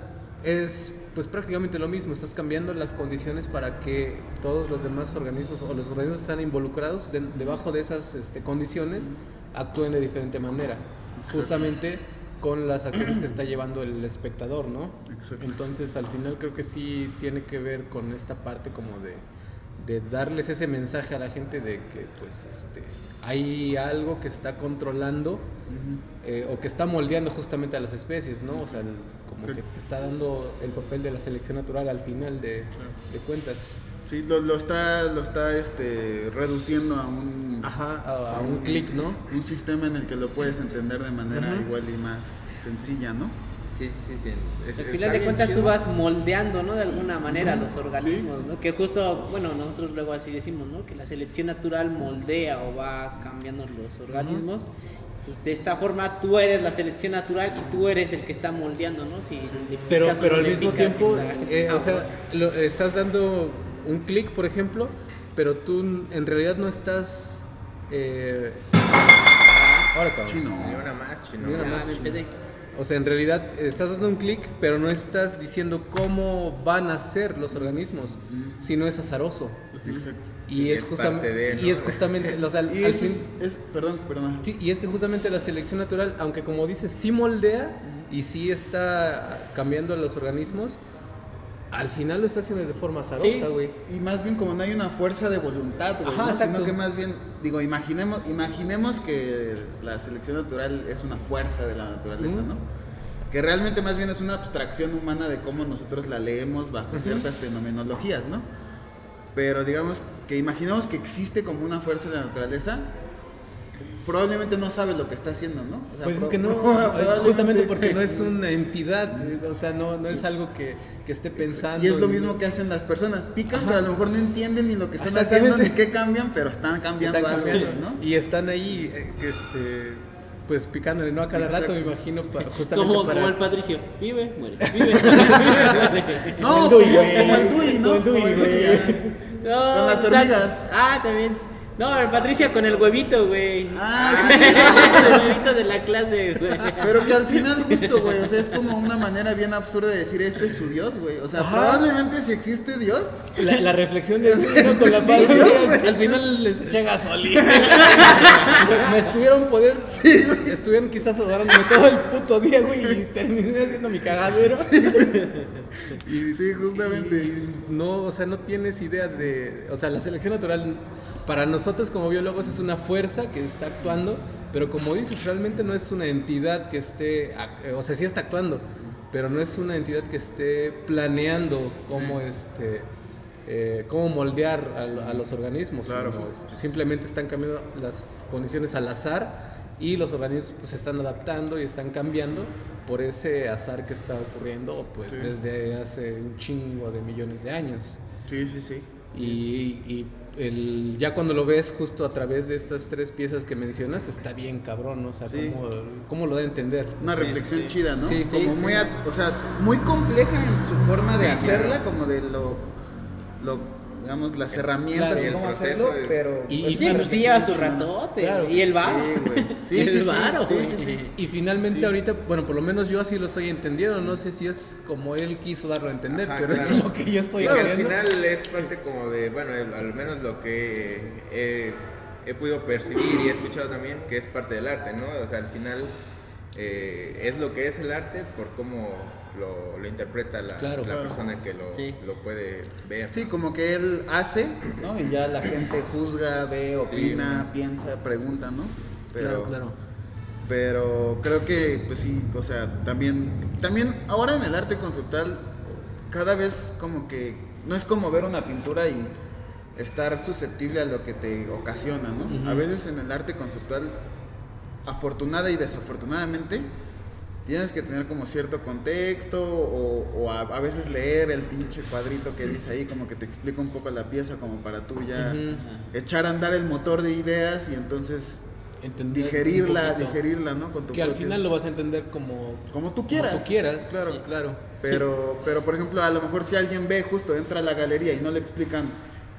es pues prácticamente lo mismo, estás cambiando las condiciones para que todos los demás organismos o los organismos que están involucrados debajo de esas condiciones actúen de diferente manera. Exacto. Justamente con las acciones que está llevando el espectador, ¿no? Exacto. Entonces al final creo que sí tiene que ver con esta parte como de darles ese mensaje a la gente de que pues hay algo que está controlando o que está moldeando justamente a las especies, ¿no? O sea, como que te está dando el papel de la selección natural al final de cuentas. Sí, lo está reduciendo a un clic, ¿no? Un sistema en el que lo puedes entender de manera igual y más sencilla, ¿no? Sí. Al final de cuentas tú vas moldeando, ¿no? De alguna manera los organismos, ¿no? Que justo, bueno, nosotros luego así decimos, ¿no? Que la selección natural moldea o va cambiando los organismos. Pues de esta forma tú eres la selección natural y tú eres el que está moldeando, ¿no? Si pero al mismo tiempo, o sea, estás dando un clic, por ejemplo, pero tú en realidad no estás... Ahora cabrón. Chino. Ni una más. O sea, en realidad estás dando un clic, pero no estás diciendo cómo van a ser los organismos, sino es azaroso. Exacto. Y es justamente, o sea, perdón. Sí, y es que justamente la selección natural, aunque como dices, sí moldea y sí está cambiando a los organismos, al final lo está haciendo de forma azarosa, güey. Sí. Y más bien como no hay una fuerza de voluntad, güey, ¿no? Sino que más bien, digo, imaginemos que la selección natural es una fuerza de la naturaleza, ¿no? Que realmente más bien es una abstracción humana de cómo nosotros la leemos bajo ciertas fenomenologías, ¿no? Pero digamos que imaginemos que existe como una fuerza de la naturaleza, probablemente no sabe lo que está haciendo, ¿no? O sea, pues es que no, justamente porque no es una entidad, o sea, no es algo que esté pensando. Y es lo mismo que hacen las personas, pican, pero a lo mejor no entienden ni lo que están haciendo, ni qué cambian, pero están cambiando algo, ¿no? Y están ahí, pues picándole, ¿no? A cada rato, me imagino, justamente como el Patricio, vive, muere, vive. No, como el Dui, ¿no? Como el Dui, con las hormigas. También. No, Patricia con el huevito, güey. Sí. El huevito de la clase, güey. Pero que al final justo, güey, o sea, es como una manera bien absurda de decir, este es su Dios, güey. O sea, probablemente si existe Dios. La reflexión de Dios con la palabra, al final les eché gasolina. Me estuvieron quizás adorándome todo el puto día, güey, y terminé haciendo mi cagadero. Sí, justamente. Y no, o sea, no tienes idea o sea, la selección natural para nosotros como biólogos es una fuerza que está actuando, pero como dices, realmente no es una entidad que esté, o sea, sí está actuando, pero no es una entidad que esté planeando cómo cómo moldear a los organismos. Claro. Sino, simplemente están cambiando las condiciones al azar y los organismos pues se están adaptando y están cambiando por ese azar que está ocurriendo pues desde hace un chingo de millones de años. Sí. Y ya cuando lo ves justo a través de estas tres piezas que mencionas, está bien cabrón, ¿no? O sea, ¿cómo lo da a entender? Una reflexión chida, ¿no? Sí, como muy, o sea, muy compleja en su forma de hacerla, como de digamos, las herramientas y cómo hacerlo, pero... Y sí lleva su ratote, claro. Y el varo. Sí, Y finalmente ahorita, bueno, por lo menos yo así lo estoy entendiendo, no sé si es como él quiso darlo a entender, pero es lo que yo estoy haciendo. Al final es parte como de, bueno, al menos lo que he podido percibir y he escuchado también, que es parte del arte, ¿no? O sea, al final es lo que es el arte por cómo lo interpreta la Claro. persona que Sí. lo puede ver. Sí, como que él hace, ¿no? Y ya la gente juzga, ve, opina, piensa, pregunta, ¿no? Claro. Pero creo que, pues sí, o sea, también ahora en el arte conceptual, cada vez como que no es como ver una pintura y estar susceptible a lo que te ocasiona, ¿no? A veces en el arte conceptual, afortunada y desafortunadamente, tienes que tener como cierto contexto o a veces leer el pinche cuadrito que dice ahí, como que te explica un poco la pieza como para tú ya echar a andar el motor de ideas y entonces Entender digerirla, ¿no? Con tu que al propio- final lo vas a entender como tú quieras. Como tú quieras. Claro. Sí, claro. Pero por ejemplo, a lo mejor si alguien ve justo, entra a la galería y no le explican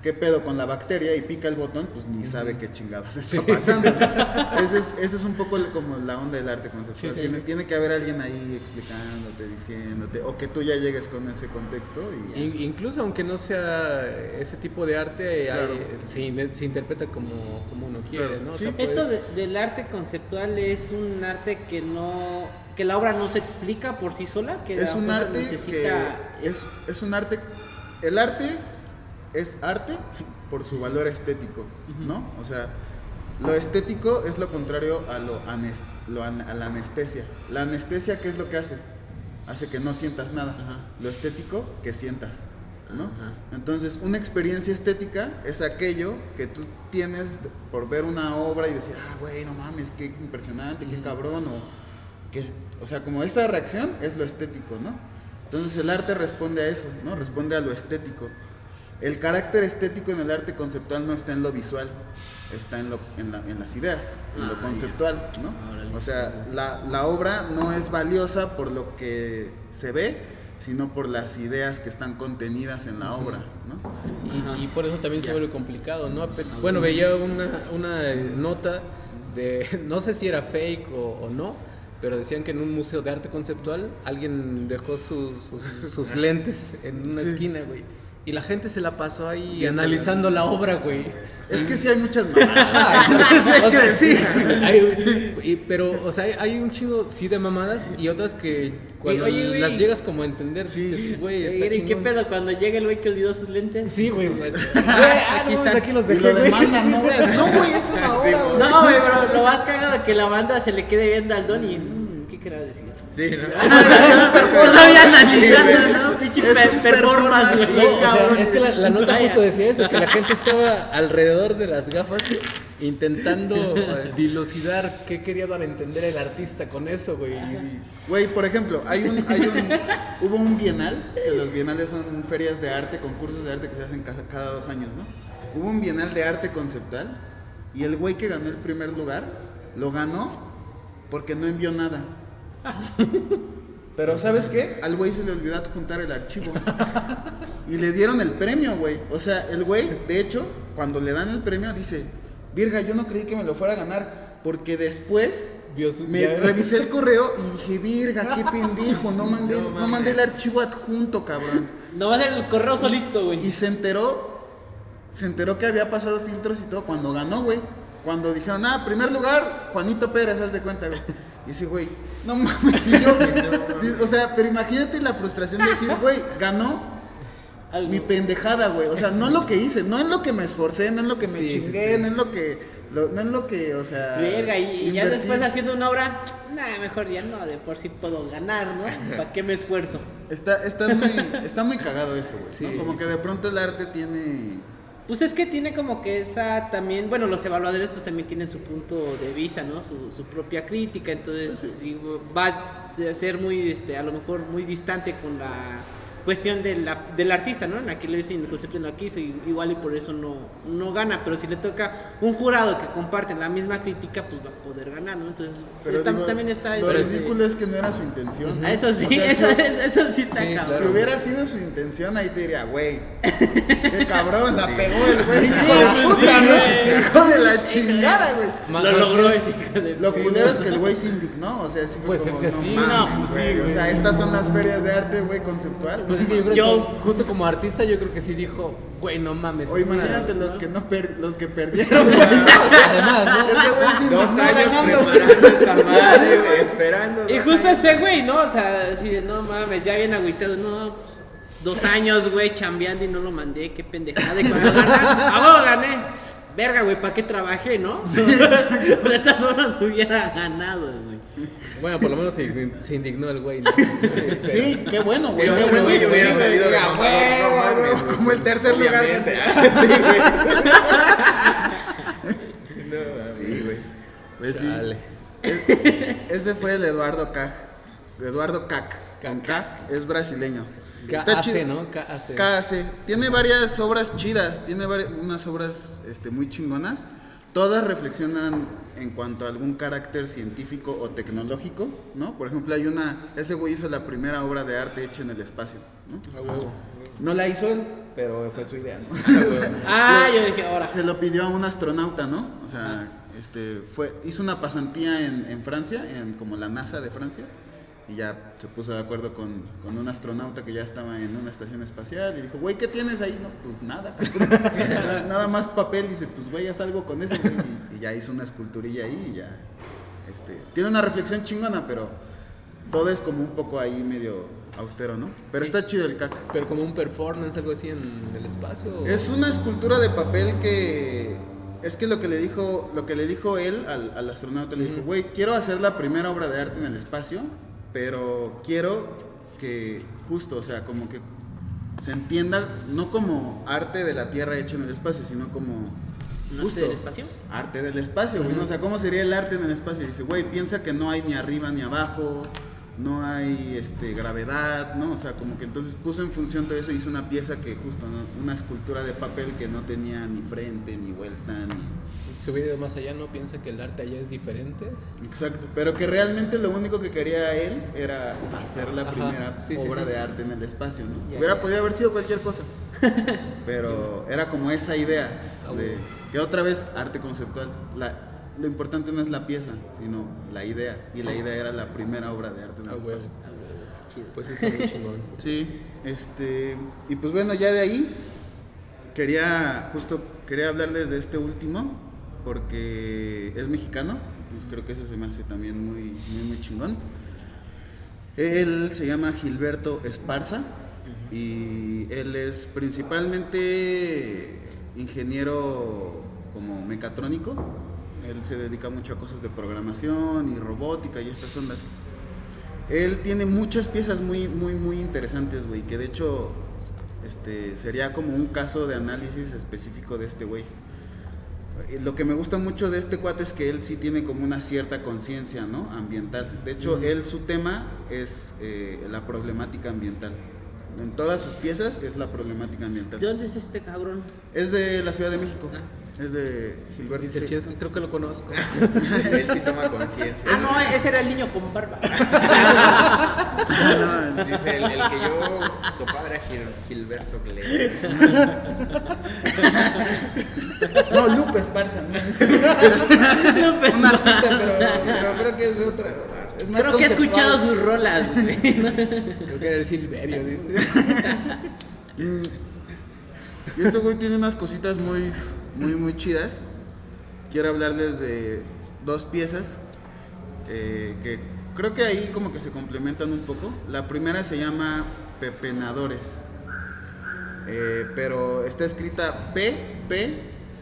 qué pedo con la bacteria y pica el botón, pues ni sabe qué chingados está pasando. Ese es un poco como la onda del arte conceptual. Sí, sí, Tiene que haber alguien ahí explicándote, diciéndote, o que tú ya llegues con ese contexto y Incluso aunque no sea ese tipo de arte, Claro. se interpreta como uno quiere, Claro. ¿no? O Sí. sea, Esto pues, del arte conceptual es un arte que la obra no se explica por sí sola, que es la un obra arte necesita que es un arte. El arte es arte por su valor estético, ¿no? O sea, lo estético es lo contrario a a la anestesia. La anestesia, ¿qué es lo que hace? Hace que no sientas nada. Lo estético, que sientas, ¿no? Entonces, una experiencia estética es aquello que tú tienes por ver una obra y decir, güey, no mames, qué impresionante, qué cabrón, o sea, como esa reacción es lo estético, ¿no? Entonces el arte responde a eso, ¿no? Responde a lo estético. El carácter estético en el arte conceptual no está en lo visual, está en las ideas, en lo conceptual, ¿no? Órale. O sea, la obra no es valiosa por lo que se ve, sino por las ideas que están contenidas en la obra, ¿no? y por eso también se vuelve complicado, ¿no? Bueno, veía una nota de, no sé si era fake o no, pero decían que en un museo de arte conceptual alguien dejó sus lentes en una esquina, güey. Y la gente se la pasó ahí analizando la obra, güey. Es que sí hay muchas mamadas. O sea, sí, pero, o sea, hay un chingo, sí, de mamadas y otras que cuando Oye, güey. las llegas como a entender, dices, güey, está ¿Y qué chingón. pedo cuando llega el güey que olvidó sus lentes? Sí, güey, o sea, Aquí están. aquí los Y dejé, lo güey. demandan, no, güey. No, güey, es una obra, güey. No, güey, pero lo más cagado que la banda se le quede viendo al Don y ¿qué querrá decir? Sí, ¿no? Todavía analizando, ¿no? Pinche Es un performance, güey. No, o sea, cabrón. es que la nota Vaya. justo decía eso, que la gente estaba alrededor de las gafas intentando dilucidar qué quería dar a entender el artista con eso, güey. Güey, por ejemplo, hubo un bienal, que los bienales son ferias de arte, concursos de arte que se hacen cada 2 años, ¿no? Hubo un bienal de arte conceptual y el güey que ganó el primer lugar, lo ganó porque no envió nada. Pero ¿sabes qué? Al güey se le olvidó adjuntar el archivo. Y le dieron el premio, güey. O sea, el güey, de hecho, cuando le dan el premio, dice, virga, yo no creí que me lo fuera a ganar, porque después revisé el correo y dije, virga, qué pendejo, no mandé el archivo adjunto, cabrón. No va a ser el correo solito, güey. Y se enteró que había pasado filtros y todo cuando ganó, güey. Cuando dijeron, primer lugar, Juanito Pérez, haz de cuenta, güey. Y ese güey, no mames, y yo, o sea, pero imagínate la frustración de decir, güey, ganó Algo. mi pendejada, güey. O sea, no lo que hice, no es lo que me esforcé, no es lo que me Sí, sí, chingué, sí. no es lo que, o sea. Verga, y ya invertí. después haciendo una obra, mejor ya no, de por sí puedo ganar, ¿no? ¿Para qué me esfuerzo? Está muy cagado eso, güey. Sí, ¿no? Como sí, que de pronto el arte tiene. Pues es que tiene como que esa también, bueno, los evaluadores pues también tienen su punto de vista, ¿no? Su propia crítica, entonces va a ser muy, a lo mejor muy distante con la cuestión del artista, ¿no? En aquí le dicen el concepto no quiso, igual y por eso no gana, pero si le toca un jurado que comparte la misma crítica, pues va a poder ganar, ¿no? Entonces Pero digo, también está lo eso. ridículo es que no era su intención. Eso sí, O sea, eso sí está Sí, cabrón. Si hubiera sido su intención, ahí te diría, güey, qué cabrón, la pegó el güey, hijo de pues puta, sí, ¿no? güey. Hijo de la chingada, güey. Lo logró ese hijo de... Lo Sí, culero ¿no? es que el güey se indignó, o sea, sí fue Pues como, es que sí, mames, no, pues sí, güey. O güey. sea, estas son las ferias de arte, güey, conceptual. Pues es que yo creo Yo- que justo como artista yo creo que sí dijo, güey, no mames. O es una- imagínate los que los que perdieron. güey. Además, ¿no? Ese güey sí 2 no años ganando, güey. preparando esta madre, güey, esperando. Y 2 justo años. ese güey, ¿no? O sea, así de, no mames, ya bien agüitado, no, pues, 2 años, güey, chambeando y no lo mandé, qué pendejada. Y cuando gané. Verga, güey, ¿para qué trabajé, no? De estas formas hubiera ganado, güey. Bueno, por lo menos se indignó el güey, ¿no? Sí, qué bueno, güey, Sí, qué güey, bueno. yo hubiera Sí, salido de a montón, huevo, no mames, güey, güey. como el tercer lugar. Obviamente. Sí, güey. Pues sí. Chale. Ese fue el Eduardo Cac. Eduardo Cac. Con K, es brasileño. Está KAC, chido. ¿no? KAC. KAC. Tiene varias obras chidas, tiene unas obras muy chingonas. Todas reflexionan en cuanto a algún carácter científico o tecnológico, ¿no? Por ejemplo, ese güey hizo la primera obra de arte hecha en el espacio, ¿no? A huevo. No la hizo él, pero fue su idea, ¿no? Yo dije, ahora. Se lo pidió a un astronauta, ¿no? O sea, hizo una pasantía en Francia, en como la NASA de Francia, y ya se puso de acuerdo con un astronauta que ya estaba en una estación espacial y dijo, güey, ¿qué tienes ahí? No, pues nada, nada más papel. Dice, pues güey, haz algo con eso, güey. Y ya hizo una esculturilla ahí y ya, tiene una reflexión chingona, pero todo es como un poco ahí medio austero, ¿no? Pero Sí. está chido el caca. Pero como un performance, algo así en el espacio. ¿O? Es una escultura de papel que es que lo que le dijo él al astronauta, le dijo, güey, quiero hacer la primera obra de arte en el espacio, pero quiero que justo, o sea, como que se entienda no como arte de la Tierra hecho en el espacio, sino como ¿Un justo arte del espacio? arte del espacio, güey, ¿no? O sea, ¿cómo sería el arte en el espacio? Y dice, güey, piensa que no hay ni arriba ni abajo, no hay gravedad, ¿no? O sea, como que entonces puso en función todo eso, hizo una pieza que justo, ¿no? Una escultura de papel que no tenía ni frente, ni vuelta, ni... Si hubiera ido más allá, ¿no piensa que el arte allá es diferente? Exacto, pero que realmente lo único que quería él era hacer la Ajá, primera sí, obra sí. de arte en el espacio, ¿no? Ya, Hubiera ya. podido haber sido cualquier cosa, pero era como esa idea Ah, de bueno. que otra vez arte conceptual. Lo importante no es la pieza, sino la idea, y la idea era la primera obra de arte en Ah, el huevo. espacio. Chido. Pues sí, está muy chingón. Sí, y pues bueno, ya de ahí quería hablarles de este último porque es mexicano, pues creo que eso se me hace también muy, muy, muy chingón. Él se llama Gilberto Esparza y él es principalmente ingeniero como mecatrónico. Él se dedica mucho a cosas de programación y robótica y estas ondas. Él tiene muchas piezas muy, muy, muy interesantes, güey, que de hecho sería como un caso de análisis específico de este güey. Lo que me gusta mucho de este cuate es que él sí tiene como una cierta conciencia, ¿no? Ambiental. De hecho, su tema es la problemática ambiental. En todas sus piezas es la problemática ambiental. ¿De dónde es este cabrón? Es de la Ciudad de México. Ah. Es de Gilberto. Dice el sí. Chesco, creo que lo conozco. Él sí toma conciencia. No, ese era el niño con barba. No, Dice el que yo topaba era Gilberto Gley. no, Lupe Esparza. ¿No? Un artista, pero creo que es de otra. Es más Creo que he escuchado conceptual. sus rolas, güey. Creo que era el Silverio, dice. Y este güey tiene unas cositas muy, muy, muy chidas. Quiero hablarles de 2 piezas que creo que ahí como que se complementan un poco. La primera se llama Pepenadores, pero está escrita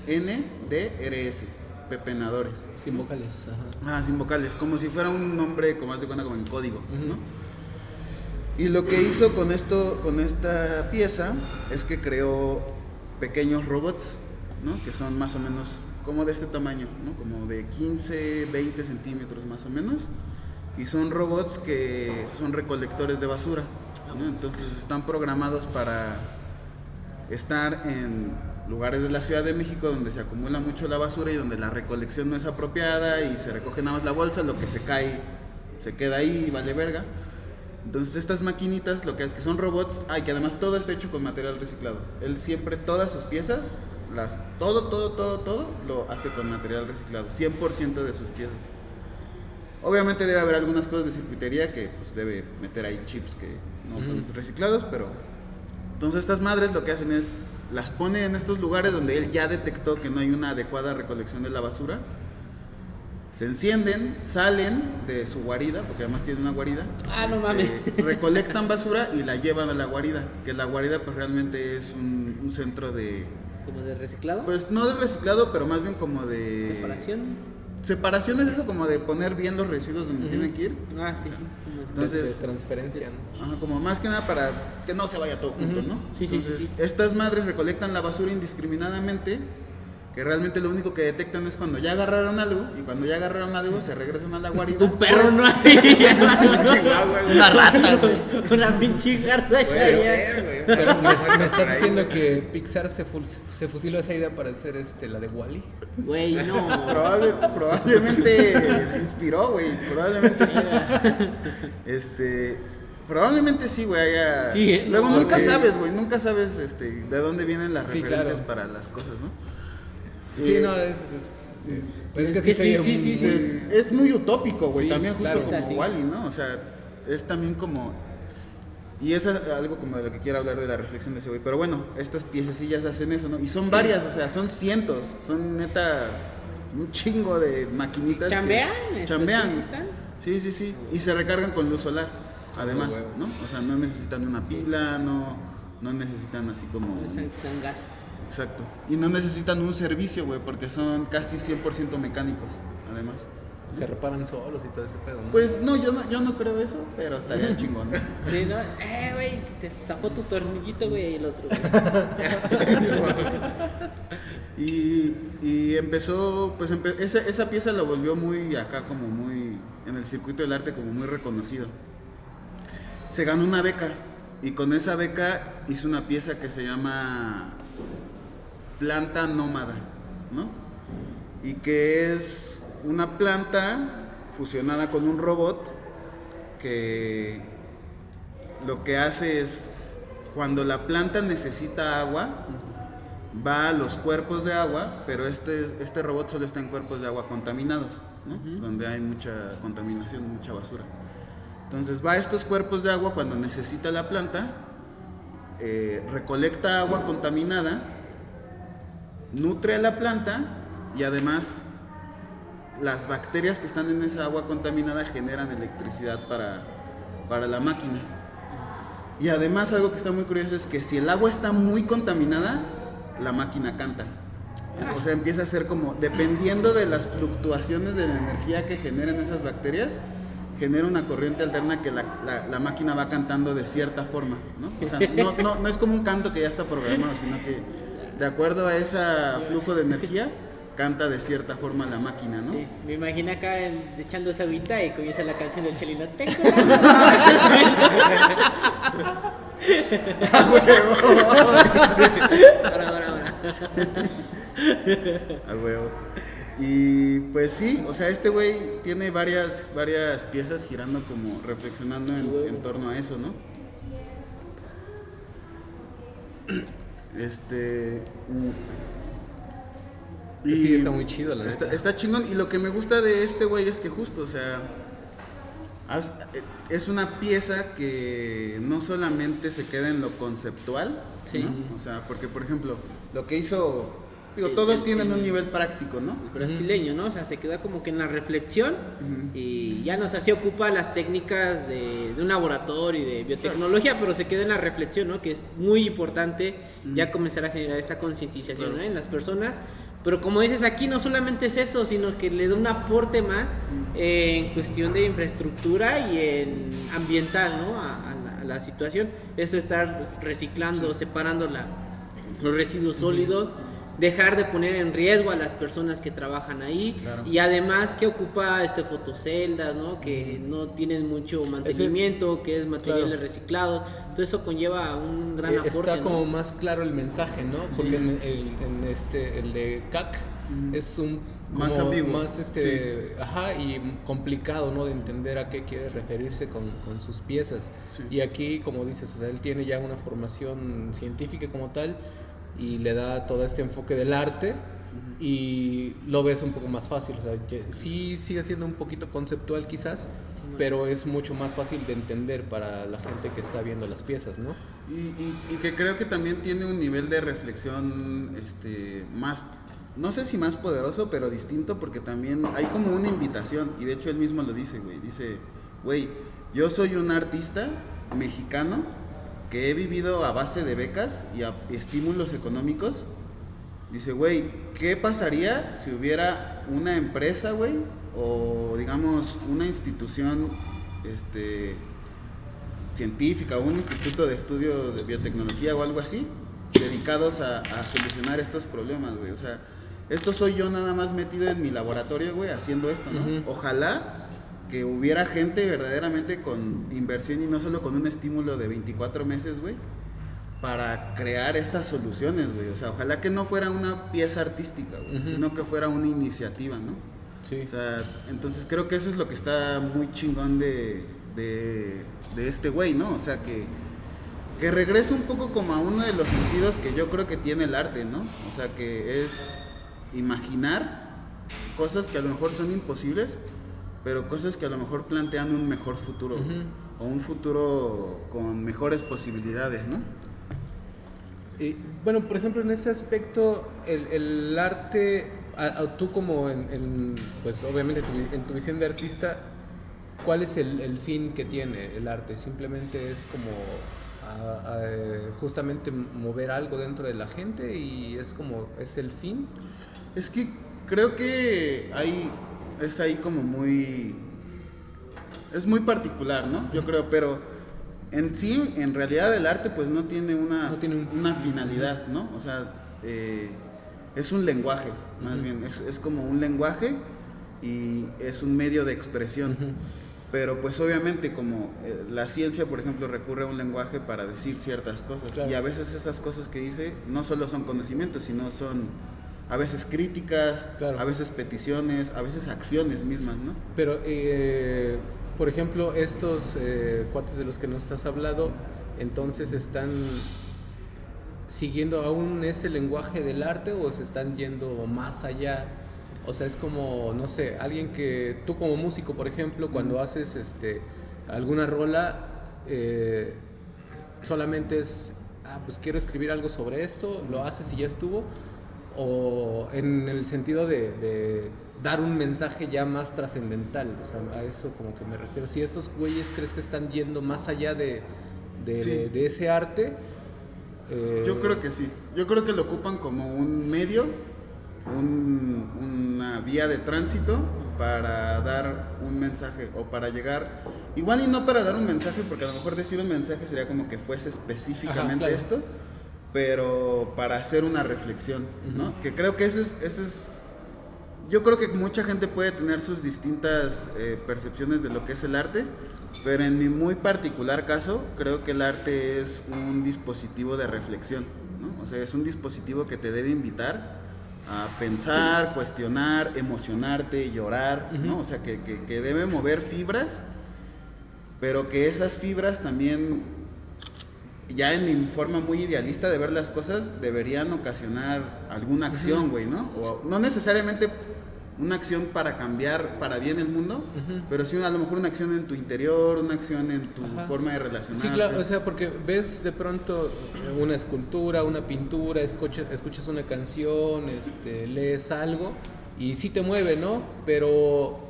P-P-N-D-R-S, Pepenadores. Sin vocales. Ajá. Sin vocales, como si fuera un nombre, como haz de cuenta, como en código, ¿no? Y lo que hizo con esta pieza es que creó pequeños robots, ¿no? Que son más o menos como de este tamaño, ¿no? Como de 15, 20 centímetros más o menos. Y son robots que son recolectores de basura, ¿no? Entonces están programados para estar en lugares de la Ciudad de México donde se acumula mucho la basura y donde la recolección no es apropiada y se recoge nada más la bolsa, lo que se cae se queda ahí y vale verga. Entonces estas maquinitas lo que es que son robots, que además todo está hecho con material reciclado. Él siempre todas sus piezas, todo lo hace con material reciclado, 100% de sus piezas. Obviamente debe haber algunas cosas de circuitería que pues debe meter ahí chips que no son reciclados, pero entonces estas madres lo que hacen es las pone en estos lugares donde él ya detectó que no hay una adecuada recolección de la basura. Se encienden, salen de su guarida, porque además tiene una guarida. No mames. Recolectan basura y la llevan a la guarida, que la guarida pues realmente es un centro de... ¿Como de reciclado? Pues no de reciclado, pero más bien como de... Separación es eso, como de poner bien los residuos donde tienen que ir. Sí. Entonces, de transferencia, ¿no? Ajá, como más que nada para que no se vaya todo junto, ¿no? Sí. Entonces, estas madres recolectan la basura indiscriminadamente, que realmente lo único que detectan es cuando ya agarraron algo, y cuando ya agarraron algo se regresan a la guarida. Un perro no hay. Una rata, güey. Una pinche garza. Puede ser, güey. Pero me Por estás ahí, diciendo güey. que Pixar se fusiló esa idea para hacer la de Wall-E. Güey, no. Probablemente se inspiró, güey. Probablemente sí. Probablemente sí, güey. Sí, Luego no, nunca güey. sabes, güey. Nunca sabes de dónde vienen las Sí, referencias claro. para las cosas, ¿no? Sí, Eh, no, sí. Pues Es es que que sí, sí. Es muy utópico, güey. Sí, También justo claro. como Sí. Wall-E, ¿no? O sea, es también como... Y eso es algo como de lo que quiero hablar de la reflexión de ese güey. Pero bueno, estas piececillas hacen eso, ¿no? Y son varias, o sea, son cientos. Son neta un chingo de maquinitas. ¿Chambean? Que chambean. ¿Sí están? Sí. Y se recargan con luz solar, además, huevo. ¿no? O sea, no necesitan una pila, no necesitan así como... Necesitan gas. Exacto. Y no necesitan un servicio, güey, porque son casi 100% mecánicos, además. Se reparan solos y todo ese pedo, ¿no? Pues no, yo no creo eso, pero estaría chingón, ¿no? Sí, ¿no? Güey, si te zafó tu tornillito, güey, y el otro. Y empezó, pues esa pieza lo volvió muy acá, como muy, en el circuito del arte, como muy reconocido. Se ganó una beca, y con esa beca hizo una pieza que se llama Planta Nómada, ¿no? Y que es una planta fusionada con un robot que lo que hace es, cuando la planta necesita agua, va a los cuerpos de agua, pero este robot solo está en cuerpos de agua contaminados, ¿no? Donde hay mucha contaminación, mucha basura. Entonces va a estos cuerpos de agua cuando necesita la planta, recolecta agua contaminada, nutre a la planta y además las bacterias que están en esa agua contaminada generan electricidad para la máquina. Y además algo que está muy curioso es que si el agua está muy contaminada, la máquina canta. O sea, empieza a ser como, dependiendo de las fluctuaciones de la energía que generan esas bacterias, genera una corriente alterna que la máquina va cantando de cierta forma, ¿no? O sea, no es como un canto que ya está programado, sino que de acuerdo a ese flujo de energía, canta de cierta forma la máquina, ¿no? Sí, me imagino acá echando esa agüita y comienza la canción del Chelino. Tengo ahora. A huevo. Y pues sí, o sea, este güey tiene varias piezas girando como reflexionando en torno a eso, ¿no? Sí, está muy chido, la neta. Está chingón. Y lo que me gusta de este güey es que justo, o sea, es una pieza que no solamente se queda en lo conceptual, Sí. ¿no? O sea, porque por ejemplo, lo que hizo, digo, todos tienen un nivel práctico, ¿no? Brasileño, ¿no? O sea, se queda como que en la reflexión y ya no sé, se ocupa las técnicas de un laboratorio y de biotecnología, pero se queda en la reflexión, ¿no? Que es muy importante ya comenzar a generar esa concientización, ¿no? En las personas. Pero como dices, aquí no solamente es eso, sino que le da un aporte más en cuestión de infraestructura y en ambiental, ¿no? A la situación. Eso estar reciclando, separando los residuos sólidos, dejar de poner en riesgo a las personas que trabajan ahí, Claro. y además que ocupa fotoceldas, ¿no? Que no tienen mucho mantenimiento, que es materiales claro. reciclados. Todo eso conlleva un gran aporte, Está como ¿no? más claro el mensaje, ¿no? Porque el de CAC es un Más como ambiguo. más ajá, y complicado, ¿no? De entender a qué quiere referirse con sus piezas. Sí. Y aquí, como dices, o sea, él tiene ya una formación científica como tal y le da todo este enfoque del arte y lo ves un poco más fácil, o sea, que sí sigue siendo un poquito conceptual quizás, pero es mucho más fácil de entender para la gente que está viendo las piezas, ¿no? Y que creo que también tiene un nivel de reflexión más, no sé si más poderoso, pero distinto, porque también hay como una invitación, y de hecho él mismo lo dice, güey, güey, yo soy un artista mexicano que he vivido a base de becas y estímulos económicos. Dice, güey, ¿qué pasaría si hubiera una empresa, güey, o digamos una institución científica o un instituto de estudios de biotecnología o algo así, dedicados a solucionar estos problemas, güey? O sea, esto soy yo nada más metido en mi laboratorio, güey, haciendo esto, ¿no? Ojalá que hubiera gente verdaderamente con inversión y no solo con un estímulo de 24 meses, güey, para crear estas soluciones, güey. O sea, ojalá que no fuera una pieza artística, güey, sino que fuera una iniciativa, ¿no? Sí. O sea, entonces creo que eso es lo que está muy chingón de este güey, ¿no? O sea, que regrese un poco como a uno de los sentidos que yo creo que tiene el arte, ¿no? O sea, que es imaginar cosas que a lo mejor son imposibles, pero cosas que a lo mejor plantean un mejor futuro, o un futuro con mejores posibilidades, ¿no? Bueno, por ejemplo, en ese aspecto, el arte, tú como pues obviamente en tu visión de artista, ¿cuál es el fin que tiene el arte? ¿Simplemente es como justamente mover algo dentro de la gente y es el fin? Es que creo que es ahí como es muy particular, ¿no? Yo creo, pero en sí, en realidad el arte pues no tiene una finalidad, ¿no? O sea, es un lenguaje, más bien, es como un lenguaje y es un medio de expresión. Pero pues obviamente como la ciencia, por ejemplo, recurre a un lenguaje para decir ciertas cosas. Claro. Y a veces esas cosas que dice no solo son conocimientos, sino son a veces críticas, claro, a veces peticiones, a veces acciones mismas, ¿no? Pero, por ejemplo, estos cuates de los que nos has hablado, entonces están siguiendo aún ese lenguaje del arte o se están yendo más allá. O sea, es como, no sé, alguien que tú como músico, por ejemplo, cuando haces alguna rola, solamente es, pues quiero escribir algo sobre esto, lo haces y ya estuvo, o en el sentido de dar un mensaje ya más trascendental, o sea, a eso como que me refiero. Si estos güeyes crees que están yendo más allá de ese arte. Yo creo que sí, yo creo que lo ocupan como un medio, una vía de tránsito para dar un mensaje o para llegar, igual y no para dar un mensaje, porque a lo mejor decir un mensaje sería como que fuese específicamente claro, esto, pero para hacer una reflexión, ¿no? Que creo que ese es yo creo que mucha gente puede tener sus distintas percepciones de lo que es el arte, pero en mi muy particular caso creo que el arte es un dispositivo de reflexión, ¿no? O sea, es un dispositivo que te debe invitar a pensar, cuestionar, emocionarte, llorar, ¿no? O sea, que debe mover fibras, pero que esas fibras también, ya en mi forma muy idealista de ver las cosas, deberían ocasionar alguna acción, güey, ¿no? O no necesariamente una acción para cambiar para bien el mundo, pero sí a lo mejor una acción en tu interior, una acción en tu forma de relacionarte. Sí, claro, o sea, porque ves de pronto una escultura, una pintura, escuchas una canción, lees algo y sí te mueve, ¿no? Pero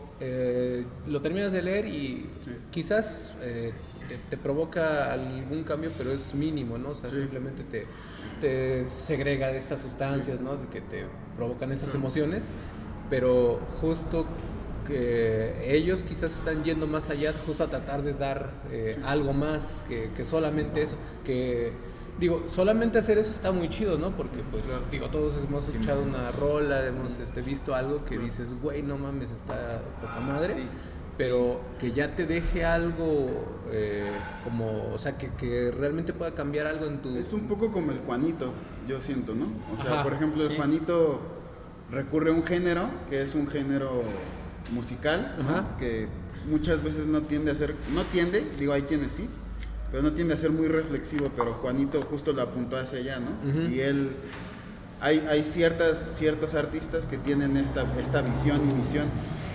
lo terminas de leer y quizás te provoca algún cambio, pero es mínimo, ¿no? O sea, simplemente te segrega de esas sustancias, ¿no? Que te provocan esas emociones. Pero justo que ellos quizás están yendo más allá, justo a tratar de dar algo más que solamente eso, que digo, solamente hacer eso está muy chido, ¿no? Porque pues, digo, todos hemos escuchado una rola, hemos visto algo que dices, güey, no mames, está poca madre, pero que ya te deje algo como, o sea, que realmente pueda cambiar algo en tu... Es un poco como el Juanito, yo siento, ¿no? O sea, por ejemplo, el Juanito recurre a un género que es un género musical, ¿no? Que muchas veces no tiende, digo, hay quienes sí, pero no tiende a ser muy reflexivo, pero Juanito justo lo apuntó hacia allá, ¿no? Y él hay ciertos artistas que tienen esta visión y misión.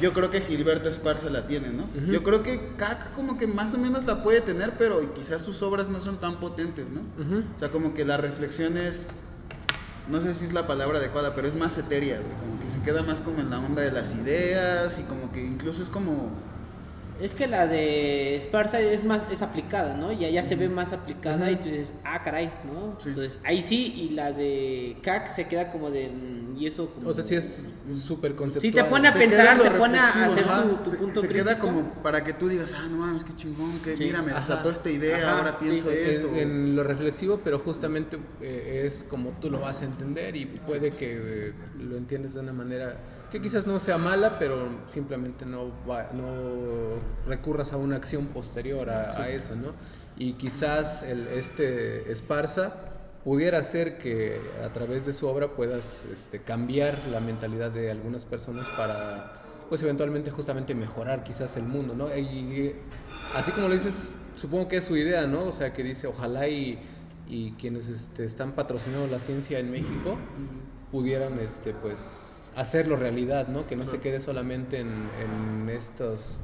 Yo creo que Gilberto Esparza la tiene, ¿no? Uh-huh. Yo creo que Cac como que más o menos la puede tener, pero quizás sus obras no son tan potentes, ¿no? Uh-huh. O sea, como que la reflexión es, no sé si es la palabra adecuada, pero es más etérea, güey. Como que se queda más como en la onda de las ideas y como que incluso es como... Es que la de Esparza es aplicada, ¿no? Ya se ve más aplicada y tú dices, caray, ¿no? Sí. Entonces, ahí sí, y la de CAC se queda como de, y eso como... O sea, sí es súper conceptual. Sí, te pone a Se pensar, queda te lo pone a reflexivo, hacer ajá. tu punto Se crítico. queda como para que tú digas, no mames, qué chingón, que Sí. mira, me Ajá. desató esta idea, Ajá, ahora pienso sí. esto. En lo reflexivo, pero justamente es como tú lo vas a entender y puede que lo entiendes de una manera que quizás no sea mala, pero simplemente no recurras a una acción posterior a eso, ¿no? Y quizás este Esparza pudiera hacer que a través de su obra puedas cambiar la mentalidad de algunas personas para, pues eventualmente justamente mejorar quizás el mundo, ¿no? Y así como lo dices, supongo que es su idea, ¿no? O sea, que dice, ojalá y quienes están patrocinando la ciencia en México pudieran, pues, hacerlo realidad, ¿no? Que no se quede solamente en estas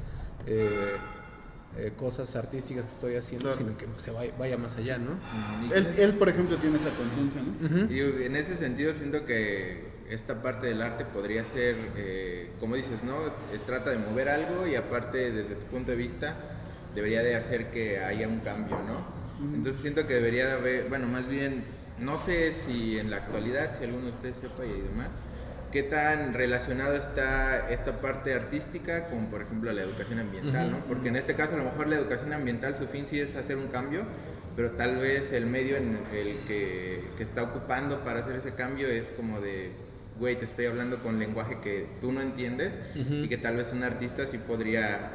cosas artísticas que estoy haciendo, Claro. sino que se vaya más allá, ¿no? Y Él, por ejemplo, tiene esa conciencia, ¿no? Y en ese sentido siento que esta parte del arte podría ser, como dices, ¿no? Trata de mover algo y aparte desde tu punto de vista debería de hacer que haya un cambio, ¿no? Entonces siento que debería de haber, bueno, más bien, no sé si en la actualidad, si alguno de ustedes sepa y demás, qué tan relacionado está esta parte artística con, por ejemplo, la educación ambiental, ¿no? Porque en este caso a lo mejor la educación ambiental su fin sí es hacer un cambio, pero tal vez el medio en el que está ocupando para hacer ese cambio es como de, güey, te estoy hablando con lenguaje que tú no entiendes y que tal vez un artista sí podría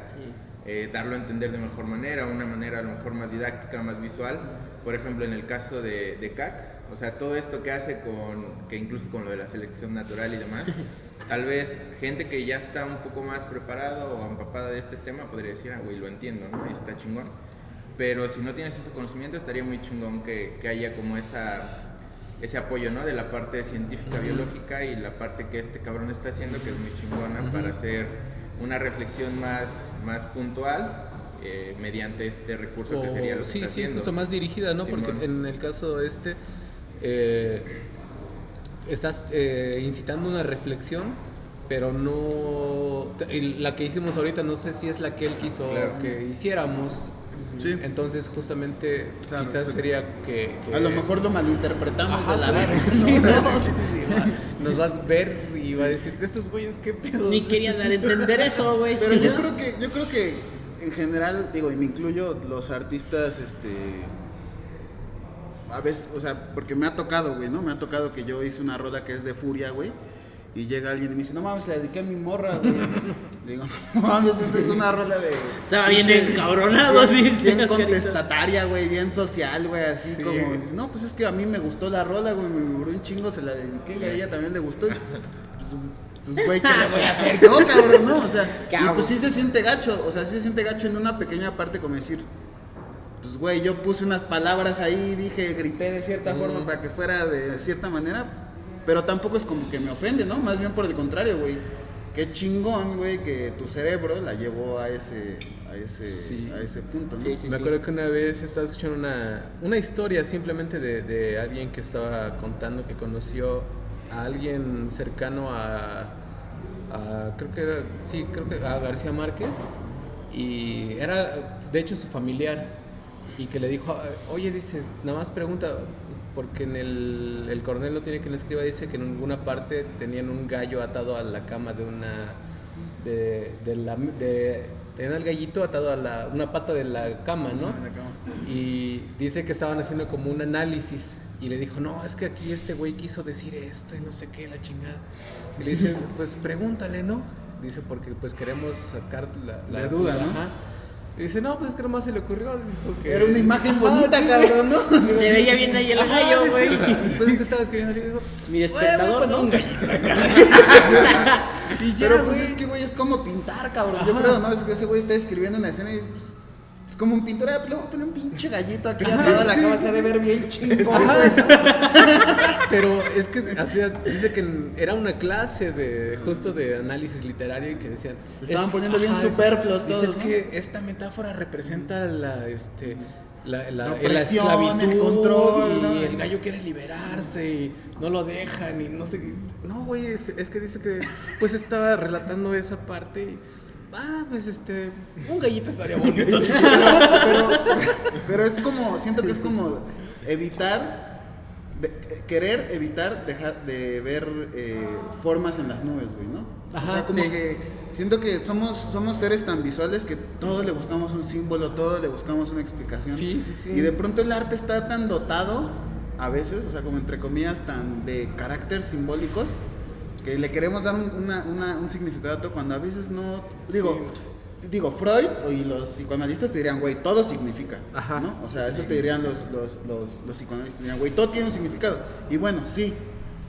darlo a entender de mejor manera, una manera a lo mejor más didáctica, más visual. Por ejemplo, en el caso de CAC, o sea, todo esto que hace que incluso con lo de la selección natural y demás, tal vez gente que ya está un poco más preparada o empapada de este tema podría decir, güey, lo entiendo, ¿no? Y está chingón. Pero si no tienes ese conocimiento, estaría muy chingón que haya como ese apoyo, ¿no? De la parte científica, biológica y la parte que este cabrón está haciendo, que es muy chingona para hacer una reflexión más puntual mediante este recurso que sería lo que está haciendo. Justo más dirigida, ¿no? Simón. Porque en el caso estás incitando una reflexión, pero no la que hicimos ahorita no sé si es la que él quiso que hiciéramos. Sí. Entonces justamente Claro, quizás sí. sería que A lo mejor lo malinterpretamos Ajá, de la claro, verga. sí, ¿no? Nos vas a ver y va a decir, estos güeyes qué pedo. Ni quería dar a entender eso, güey. Pero yo creo que en general, digo, y me incluyo, los artistas, a veces, o sea, porque me ha tocado, güey, ¿no? Me ha tocado que yo hice una rola que es de furia, güey, y llega alguien y me dice, no mames, la dediqué a mi morra, güey. Le digo, no mames, esta es una rola de... Estaba bien pinche- encabronado, bien- dice Bien Oscarito. contestataria, güey, bien social, güey, así Sí. como, dice, no, pues es que a mí me gustó la rola, güey, me vibró un chingo, se la dediqué y a ella también le gustó. Pues, güey, ¿qué le voy a hacer yo, cabrón, no? O sea, ¿Qué y hago? pues sí se siente gacho, o sea, sí se siente gacho en una pequeña parte como decir, pues, güey, yo puse unas palabras ahí, grité de cierta forma para que fuera de cierta manera, pero tampoco es como que me ofende, ¿no? Más bien por el contrario, güey. Qué chingón, güey, que tu cerebro la llevó a ese Sí. punto, ¿no? Sí, sí. Me acuerdo que una vez estaba escuchando una historia simplemente de alguien que estaba contando que conoció a alguien cercano creo que a García Márquez, y era de hecho su familiar, y que le dijo, oye, dice, nada más pregunta, porque en el coronel no tiene quien le escriba, dice que en alguna parte tenían un gallo atado a la cama tenían al gallito atado a una pata de la cama, ¿no? En la cama. Y dice que estaban haciendo como un análisis y le dijo, no, es que aquí este güey quiso decir esto y no sé qué, la chingada. Y le dice, pues pregúntale, ¿no? Dice, porque pues queremos sacar la duda, ¿no? Ajá. Y dice, no, pues es que nomás se le ocurrió. Dijo que... Era una imagen Ajá, bonita, sí, cabrón, ¿no? Se veía bien ahí el Ajá, gallo, dice, güey. Pues es que estaba escribiendo y dijo, Mi despertador, ¿no? un gallito acá. Y ya, Pero pues güey. es que, güey, es como pintar, cabrón. Ajá. Yo creo, ¿no? Es que ese güey está escribiendo una escena y pues Es como un pintor, le voy a poner un pinche gallito aquí a toda la cama, se ha de ver bien chingón. Pero es que dice que era una clase de justo de análisis literario y que decían Se estaban poniendo bien superfluos todos, dices ¿no? que esta metáfora representa la opresión, esclavitud, el control, y ¿no? el gallo quiere liberarse y no lo dejan y no sé qué. No, güey, es que dice que pues estaba relatando esa parte y pues un gallito estaría bonito. Pero es como, siento que es como querer evitar dejar de ver formas en las nubes, güey, ¿no? Ajá, o sea, como sí. que siento que somos seres tan visuales que todo le buscamos un símbolo, todo le buscamos una explicación. Sí. Y de pronto el arte está tan dotado, a veces, o sea, como entre comillas, tan de carácter simbólicos, que le queremos dar un significado a todo cuando a veces no. Digo, Freud y los psicoanalistas te dirían, güey, todo significa. Ajá. ¿No? O sea, eso te dirían los psicoanalistas, te dirían, güey, todo tiene un significado. Y bueno, sí,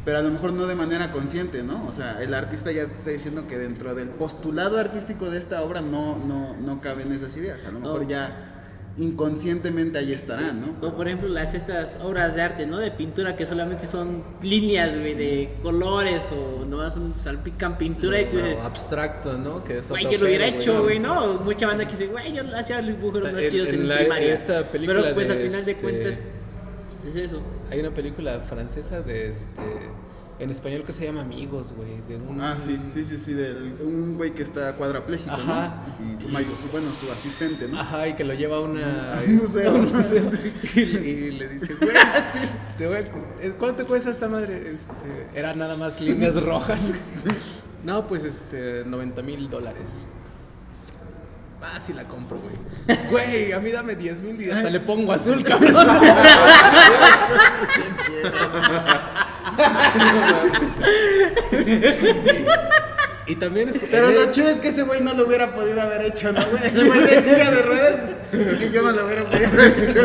pero a lo mejor no de manera consciente, ¿no? O sea, el artista ya te está diciendo que dentro del postulado artístico de esta obra no caben esas ideas. A lo mejor ya inconscientemente ahí estarán, ¿no? Como por ejemplo estas obras de arte, ¿no? De pintura que solamente son líneas, güey, de colores o nomás salpican pintura y tú dices, abstracto, ¿no? Que es güey, otro yo lo hubiera pedo, hecho, güey, ¿no? Mucha banda que dice, güey, yo hacía dibujos más chidos en primaria. Esta película pero pues de al final de cuentas, pues, es eso. Hay una película francesa en español que se llama Amigos, güey, de un Sí, un güey que está cuadrapléjico, Ajá. ¿no? Y su asistente, ¿no? Ajá, y que lo lleva a una Un museo, ¿no? y le dice, güey, ¿cuánto te cuesta esta madre? Era nada más líneas rojas. No, pues $90,000. Sí la compro, güey. Güey, a mí dame 10,000 y hasta le pongo azul, cabrón. Y también. Pero lo chido es que ese güey no lo hubiera podido haber hecho, ¿no, güey? Ese güey de silla de ruedas y que yo no lo hubiera podido haber hecho,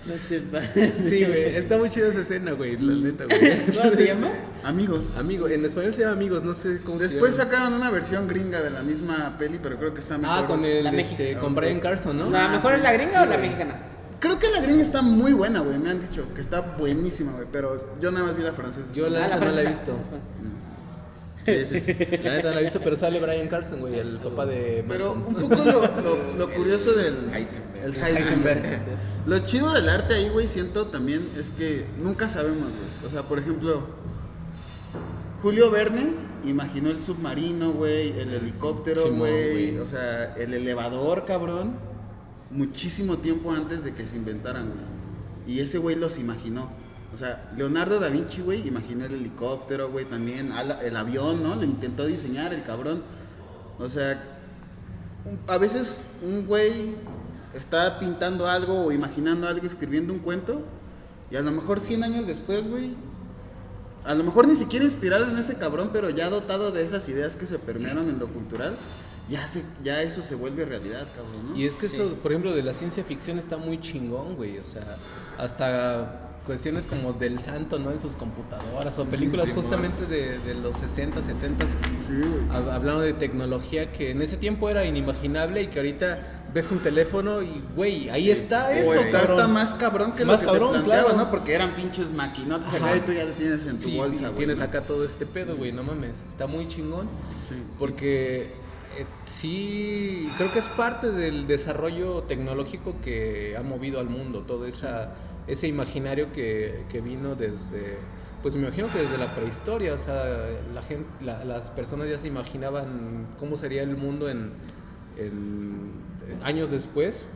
No te pases. Sí, güey, está muy chida esa escena, güey, la neta, güey. ¿Cómo se llama? Amigos. Amigo, en español se llama Amigos, no sé cómo Después se llama. sacaron una versión gringa de la misma peli, pero creo que está mejor. Con La mexicana. con Brian Carson, ¿no? ¿La mejor es la gringa sí, o la güey. mexicana? Creo que la gringa está muy buena, güey. Me han dicho que está buenísima, güey. Pero yo nada más vi la francesa. Yo la neta no la he francesa. visto. Sí. La neta no la he visto, pero sale Brian Carson, güey, el papá de Pero Malcolm. un poco lo curioso del Heisenberg. el Heisenberg. Lo chido del arte ahí, güey, siento también es que nunca sabemos, güey. O sea, por ejemplo, Julio Verne imaginó el submarino, güey, el helicóptero, Simón, güey. güey. O sea, el elevador, cabrón, muchísimo tiempo antes de que se inventaran, güey. Y ese güey los imaginó. O sea, Leonardo da Vinci, güey, imaginó el helicóptero, güey, también el avión, ¿no? Lo intentó diseñar el cabrón. O sea, a veces un güey está pintando algo o imaginando algo, escribiendo un cuento, y a lo mejor 100 años después, güey, a lo mejor ni siquiera inspirado en ese cabrón, pero ya dotado de esas ideas que se permearon en lo cultural, ya eso se vuelve realidad, cabrón, ¿no? Y es que eso, por ejemplo, de la ciencia ficción está muy chingón, güey. O sea, hasta cuestiones como del santo, ¿no? En sus computadoras o películas Sí, justamente de los 60, 70, Sí, güey. hablando de tecnología que en ese tiempo era inimaginable y que ahorita ves un teléfono y, güey, ahí está eso, O está cabrón. hasta más cabrón que Más lo que cabrón, te planteaba, claro. ¿no? Porque eran pinches maquinotes Ajá. acá y tú ya lo tienes en tu Sí, bolsa, y güey. tienes ¿no? acá todo este pedo, güey, no mames. Está muy chingón. Sí. Porque sí, creo que es parte del desarrollo tecnológico que ha movido al mundo, todo ese imaginario que vino desde, pues me imagino que desde la prehistoria, o sea, las personas ya se imaginaban cómo sería el mundo en años después.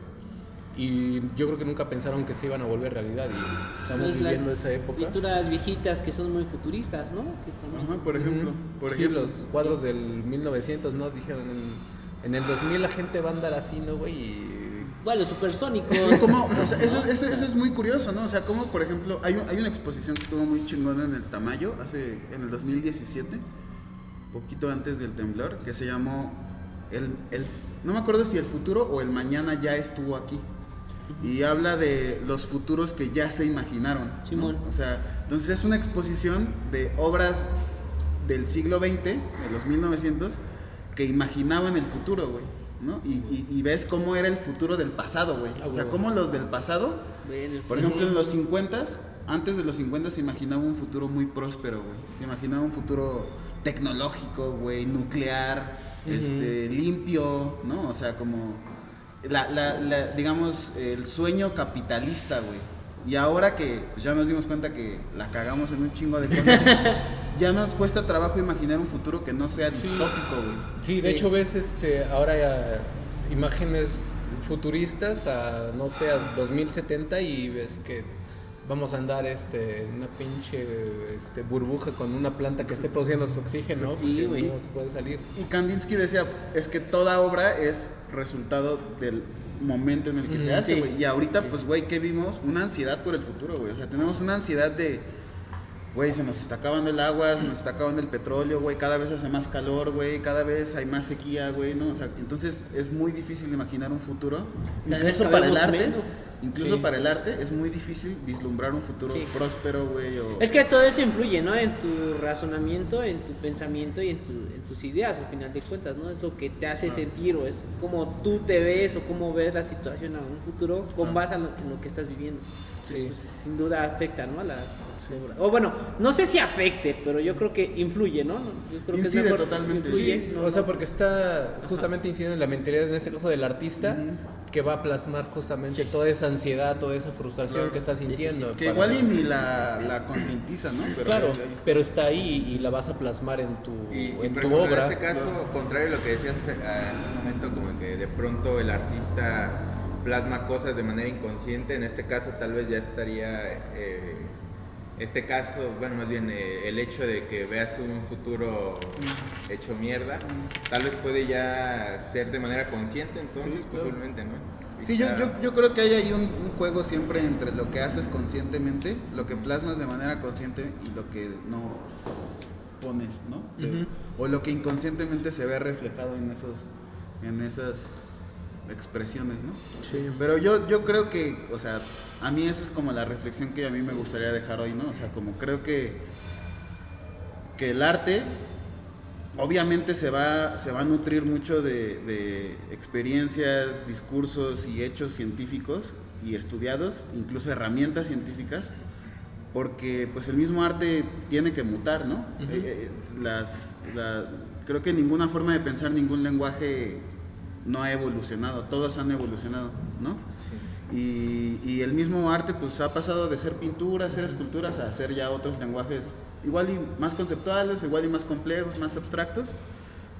Y yo creo que nunca pensaron que se iban a volver realidad y estamos Pues viviendo las esa época. pinturas viejitas que son muy futuristas, ¿no? Que también- Ajá, por ejemplo. Ujú. Por Sí, ejemplo. los cuadros del 1900, ¿no? Dijeron, en el 2000 la gente va a andar así, ¿no, güey? Y Bueno, los supersónicos. Sí, como, o sea, eso es muy curioso, ¿no? O sea, como por ejemplo, hay una exposición que estuvo muy chingona en el Tamayo, en el 2017, poquito antes del temblor, que se llamó no me acuerdo si el futuro o el mañana ya estuvo aquí. Y habla de los futuros que ya se imaginaron, ¿no? Simón. O sea, entonces es una exposición de obras del siglo XX, de los 1900, que imaginaban el futuro, güey. ¿no? Y ves cómo era el futuro del pasado, güey. O sea, cómo los del pasado, por ejemplo, en los 50s, antes de los 50 se imaginaba un futuro muy próspero, güey. Se imaginaba un futuro tecnológico, güey, nuclear, limpio, ¿no? O sea, como digamos, el sueño capitalista, güey. Y ahora que pues, ya nos dimos cuenta que la cagamos en un chingo de cosas, ya nos cuesta trabajo imaginar un futuro que no sea distópico, güey. Sí, de hecho ves ahora imágenes futuristas a, no sé, a 2070 y ves que vamos a andar en una pinche burbuja con una planta que esté produciendo su oxígeno, Sí, güey. no se puede salir. Y Kandinsky decía, es que toda obra es resultado del momento en el que se hace, sí. güey. Y ahorita, pues, güey, ¿qué vimos? Una ansiedad por el futuro, güey. O sea, tenemos una ansiedad de, güey, se nos está acabando el agua, se nos está acabando el petróleo, güey. Cada vez hace más calor, güey. Cada vez hay más sequía, güey, ¿no? O sea, entonces es muy difícil imaginar un futuro. Cada vez Incluso para el cabemos arte. menos. Incluso para el arte es muy difícil vislumbrar un futuro próspero, güey. Es que todo eso influye, ¿no? En tu razonamiento, en tu pensamiento y en tus ideas, al final de cuentas, ¿no? Es lo que te hace sentir o es como tú te ves o cómo ves la situación a un futuro con base en lo que estás viviendo. Sí. Pues, sin duda afecta, ¿no? A la obra. O bueno, no sé si afecte, pero yo creo que influye, ¿no? Yo creo que Incide es mejor, totalmente. influye, Sí, ¿no? o sea, porque está justamente incidiendo en la mentalidad, en este caso del artista, que va a plasmar justamente toda esa ansiedad, toda esa frustración que está sintiendo. Que igual y ni la concientiza, ¿no? Pero Claro, ahí está. pero está ahí y la vas a plasmar en tu, Y en por tu ejemplo, obra. en este caso, contrario a lo que decías hace un momento, como que de pronto el artista plasma cosas de manera inconsciente, en este caso tal vez ya estaría, este caso, bueno, más bien el hecho de que veas un futuro hecho mierda, tal vez puede ya ser de manera consciente, entonces Sí, claro. posiblemente, ¿no? Y Sí, yo creo que hay ahí un juego siempre entre lo que haces conscientemente, lo que plasmas de manera consciente y lo que no pones, ¿no? O lo que inconscientemente se ve reflejado en esas expresiones, ¿no? Sí. Pero yo creo que, o sea, a mí esa es como la reflexión que a mí me gustaría dejar hoy, ¿no? O sea, como creo que el arte obviamente se va a nutrir mucho de experiencias, discursos y hechos científicos y estudiados, incluso herramientas científicas, porque pues el mismo arte tiene que mutar, ¿no? Creo que ninguna forma de pensar, ningún lenguaje no ha evolucionado, todos han evolucionado, ¿no? Y el mismo arte pues ha pasado de ser pintura, ser esculturas, a ser ya otros lenguajes igual y más conceptuales, o igual y más complejos, más abstractos,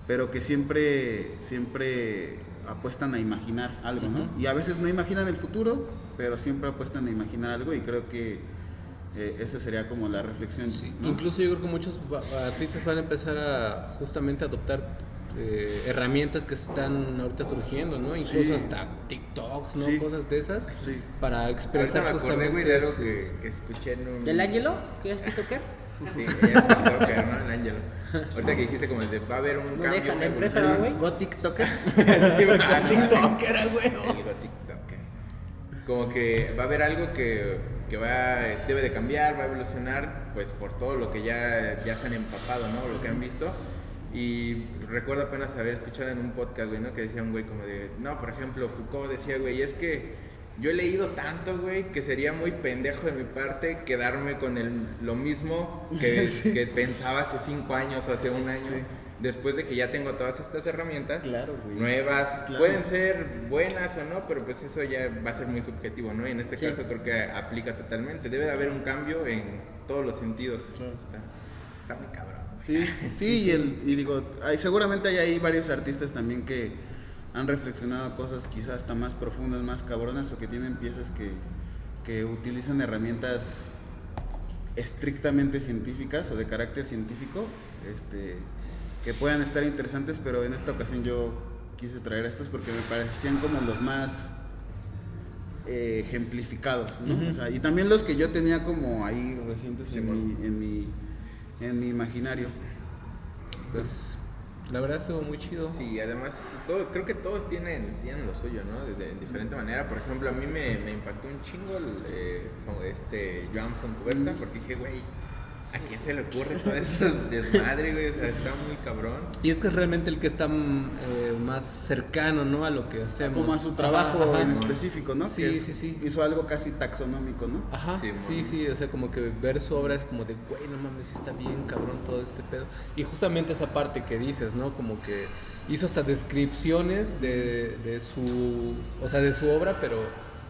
pero que siempre apuestan a imaginar algo, ¿no? Y a veces no imaginan el futuro, pero siempre apuestan a imaginar algo, y creo que esa sería como la reflexión. ¿No? Incluso yo creo que muchos artistas van a empezar a justamente adoptar herramientas que están ahorita surgiendo, ¿no? Incluso hasta TikToks, ¿no? Sí. Cosas de esas Sí. para expresar ahorita me acordé, güey, justamente de algo eso. que escuché en un... ¿Del Ángelo? ¿Qué es TikToker? Sí, ella es TikToker, ¿no? El Ángelo. Ahorita que dijiste como de va a haber un No cambio, deja la una empresa, evolución. güey. Gothic Toker. TikToker, güey. El TikToker. Como que va a haber algo que debe de cambiar, va a evolucionar, pues por todo lo que ya se han empapado, ¿no? Lo que han visto. Y recuerdo apenas haber escuchado en un podcast, güey, ¿no? Que decía un güey como de, no, por ejemplo, Foucault decía, güey, es que yo he leído tanto, güey, que sería muy pendejo de mi parte quedarme con lo mismo que pensaba hace 5 años o hace un año. Sí. Después de que ya tengo todas estas herramientas Claro, güey. nuevas, Claro. pueden ser buenas o no, pero pues eso ya va a ser muy subjetivo, ¿no? Y en este Sí. caso creo que aplica totalmente. Debe de haber un cambio en todos los sentidos. Claro. Está muy cabrón. Sí, y digo, seguramente hay ahí varios artistas también que han reflexionado cosas quizás hasta más profundas, más cabronas, o que tienen piezas que utilizan herramientas estrictamente científicas o de carácter científico, que puedan estar interesantes, pero en esta ocasión yo quise traer estos porque me parecían como los más ejemplificados, ¿no? O sea, y también los que yo tenía como ahí recientes en mi imaginario. Pues la verdad estuvo muy chido. Sí, además creo que todos tienen lo suyo, ¿no? De diferente manera. Por ejemplo, a mí me impactó un chingo Joan Foncuberta, porque dije, güey, ¿A quién se le ocurre todo eso desmadre, güey? O sea, está muy cabrón. Y es que es realmente el que está más cercano, ¿no? A lo que hacemos. Como a su trabajo Ajá. en específico, ¿no? Sí, Que sí, sí. Hizo algo casi taxonómico, ¿no? Ajá, Sí, sí, o sea, como que ver su obra es como de, güey, no mames, está bien cabrón todo este pedo. Y justamente esa parte que dices, ¿no? Como que hizo hasta descripciones de su obra, pero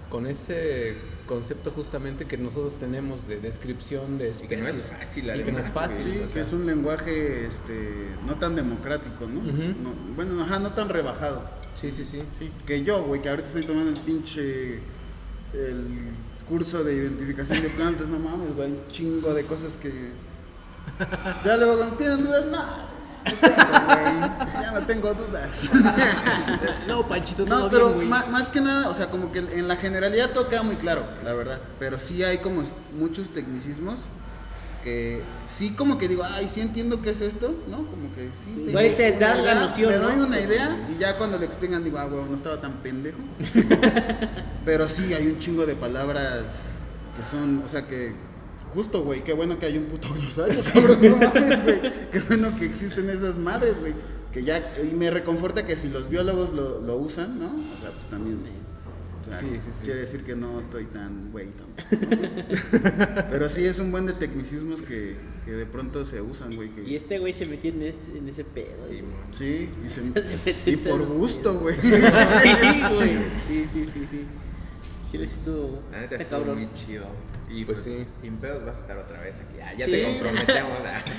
con ese concepto justamente que nosotros tenemos de descripción de Y que no especies. es fácil, Y que no es además, fácil. Sí, o sea. que es un lenguaje no tan democrático, ¿no? Ujú. Bueno, ajá, no tan rebajado. Sí. Que yo, güey, que ahorita estoy tomando el curso de identificación de plantas, no mames, güey, un chingo de cosas que... Ya luego cuando tienen dudas, ya no tengo dudas. No, Panchito, No, todo pero bien, güey. más que nada, o sea, como que en la generalidad todo queda muy claro, la verdad. Pero sí hay como muchos tecnicismos que sí como que digo, ay, sí entiendo qué es esto, ¿no? Como que sí. Igual te una da la idea, noción, me doy ¿no? una idea y ya cuando le explican digo, ah, güey, no estaba tan pendejo. Pero sí hay un chingo de palabras que son, o sea, que justo, güey, qué bueno que hay un puto glosario, cabrón, no mames, güey. Qué bueno que existen esas madres, güey. Que ya, y me reconforta que si los biólogos lo usan, ¿no? O sea, pues también. O sea, Sí. quiere decir que no estoy tan güey tampoco, ¿no? Pero sí es un buen de tecnicismos que de pronto se usan, güey. Y este güey se metió en ese pedo. Sí, güey. mon. Sí, Se metió y en por todos los gusto, güey. Sí, güey. Sí. Chile sí estuvo. La neta Está estuvo cabrón. muy chido. Y Pues pues, sí. sin pedos vas a estar otra vez aquí. Ya Sí. te comprometemos.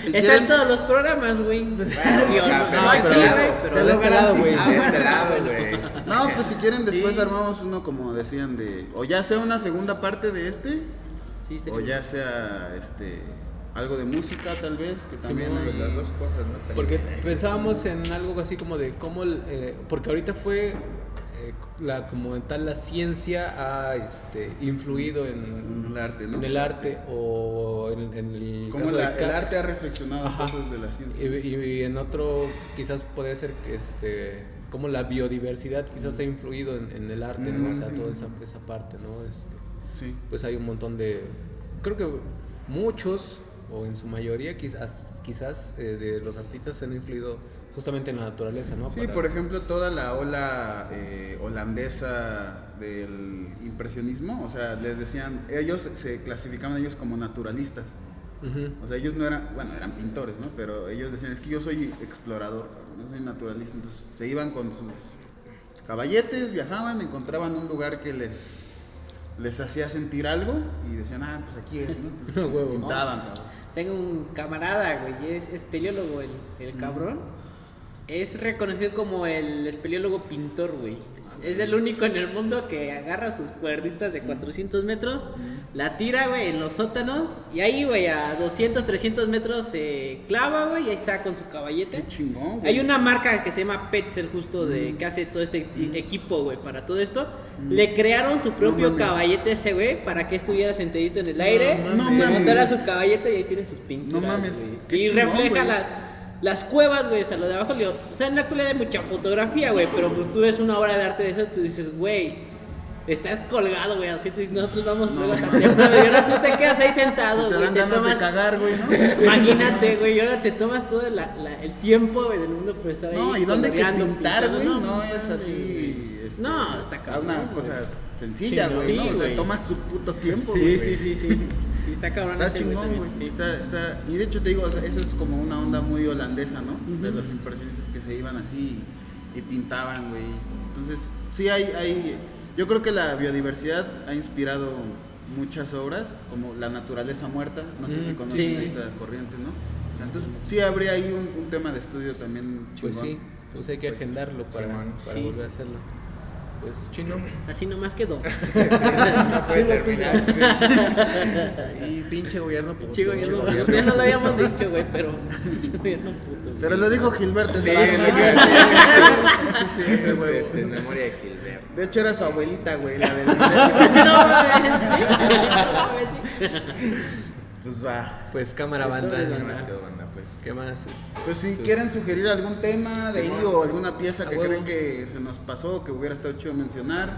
Si Está quieren- en todos los programas, güey. Digo, o sea, pero no aquí, de este güey, lado, pero te de lo este lado, güey. garantizo. De este lado, güey. No, pues si quieren después Sí. armamos uno como decían de, o ya sea una segunda parte de Sí, o ya sea algo de música tal vez, que también Simón, hay Las dos cosas, ¿no? Estaría Porque bien. pensábamos en algo así como de cómo, porque ahorita fue como tal la ciencia ha influido en el arte, ¿no? en el arte o en el Como caso de el arte ha reflexionado Ajá. cosas de la ciencia. y en otro quizás puede ser que como la biodiversidad quizás ha influido en el arte, ¿no? O sea, toda esa parte, ¿no? Sí. Pues hay un montón creo que muchos o en su mayoría quizás de los artistas han influido justamente en la naturaleza, ¿no? Sí, por ejemplo, toda la ola holandesa del impresionismo, o sea, les decían, ellos se clasificaban ellos como naturalistas. Ujú. O sea, ellos no eran, bueno, eran pintores, ¿no? Pero ellos decían, es que yo soy explorador, no soy naturalista. Entonces se iban con sus caballetes, viajaban, encontraban un lugar que les hacía sentir algo y decían, ah, pues aquí es, ¿no? Entonces, Huevo. pintaban, cabrón. Tengo un camarada, güey, es espeleólogo el cabrón. Es reconocido como el espeleólogo pintor, güey. Es el único en el mundo que agarra sus cuerditas de 400 metros, la tira, güey, en los sótanos, y ahí, güey, a 200, 300 metros se clava, güey, y ahí está con su caballete. Qué chingón, güey. Hay una marca que se llama Petzl, justo que hace todo este equipo, güey, para todo esto. Le crearon su propio mames. caballete a ese, güey, para que estuviera sentadito en el aire. mames. No se mames. montara su caballete y ahí tiene sus pinturas. No mames, güey. qué Y chingón, refleja güey. las cuevas, güey, o sea, lo de abajo, o sea, en la cueva hay mucha fotografía, güey, pero pues tú ves una obra de arte de eso y tú dices, güey, estás colgado, güey, así nosotros vamos luego a templo, y ahora tú te quedas ahí sentado, Te güey, dan te ganas de tomas, cagar, güey, ¿no? imagínate, güey, y ahora te tomas todo el tiempo, güey, del mundo por estar ahí. No, y dónde que coloreando, pintar, pintando, güey, no es mames, así. No, está cabrón, Una güey. cosa sencilla, Sí, güey, sí, ¿no? O sea, güey. toma su puto tiempo, Sí, güey. sí, está cabrón. Está ese, chingón, también, güey. sí. Está, y de hecho te digo, o sea, eso es como una onda muy holandesa, ¿no? De los impresionistas que se iban así y pintaban, güey. Entonces, sí hay. Yo creo que la biodiversidad ha inspirado muchas obras, como La naturaleza muerta. No sé si conoces sí. esta corriente, ¿no? O sea, entonces, sí habría ahí un tema de estudio también chingón. Pues sí, pues hay que agendarlo para sí. volver a hacerlo. Pues chino. Así nomás quedó. No puede terminar. Y pinche gobierno puto. Chico, ya no lo habíamos dicho, güey, pero pinche gobierno puto. güey. Pero lo dijo Gilberto Sí, Esparza. sí, es memoria de Gilberto. De hecho era su abuelita, güey, la del... No mames, sí. No mames, sí. Pues va. Pues cámara Eso banda. es ¿Qué ¿no? más quedó, banda? Pues. ¿Qué más? Pues si Sí. quieren sugerir algún tema de ahí Simón. o alguna pieza A que huevo. creen que se nos pasó, que hubiera estado chido mencionar,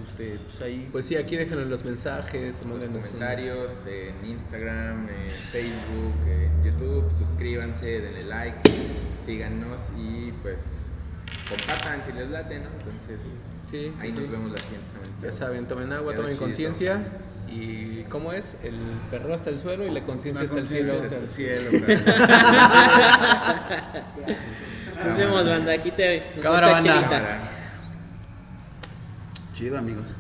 Pues ahí. Pues sí, aquí déjenos los mensajes, Los mándenos comentarios en Instagram, en Facebook, en YouTube, suscríbanse, denle like, síganos y pues compartan si les late, ¿no? Entonces Sí, ahí sí, nos sí. vemos la siguiente semana. Ya saben, tomen agua, Quedó tomen chido. conciencia. ¿Y cómo es? El perro hasta el suelo y la conciencia La hasta el conciencia cielo. hasta el cielo, cabrón. Nos vemos, banda. Aquí te. nos Cámara, falta banda. chelita. Cámara. Chido, amigos.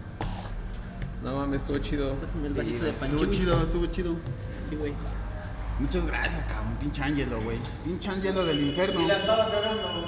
No mames, estuvo chido. Pásame el Sí, vasito de Estuvo panchimis. chido, estuvo chido. Sí, güey. Muchas gracias, cabrón. Pinche Ángelo, güey. Pinche Ángelo del infierno. Y la estaba cagando, güey.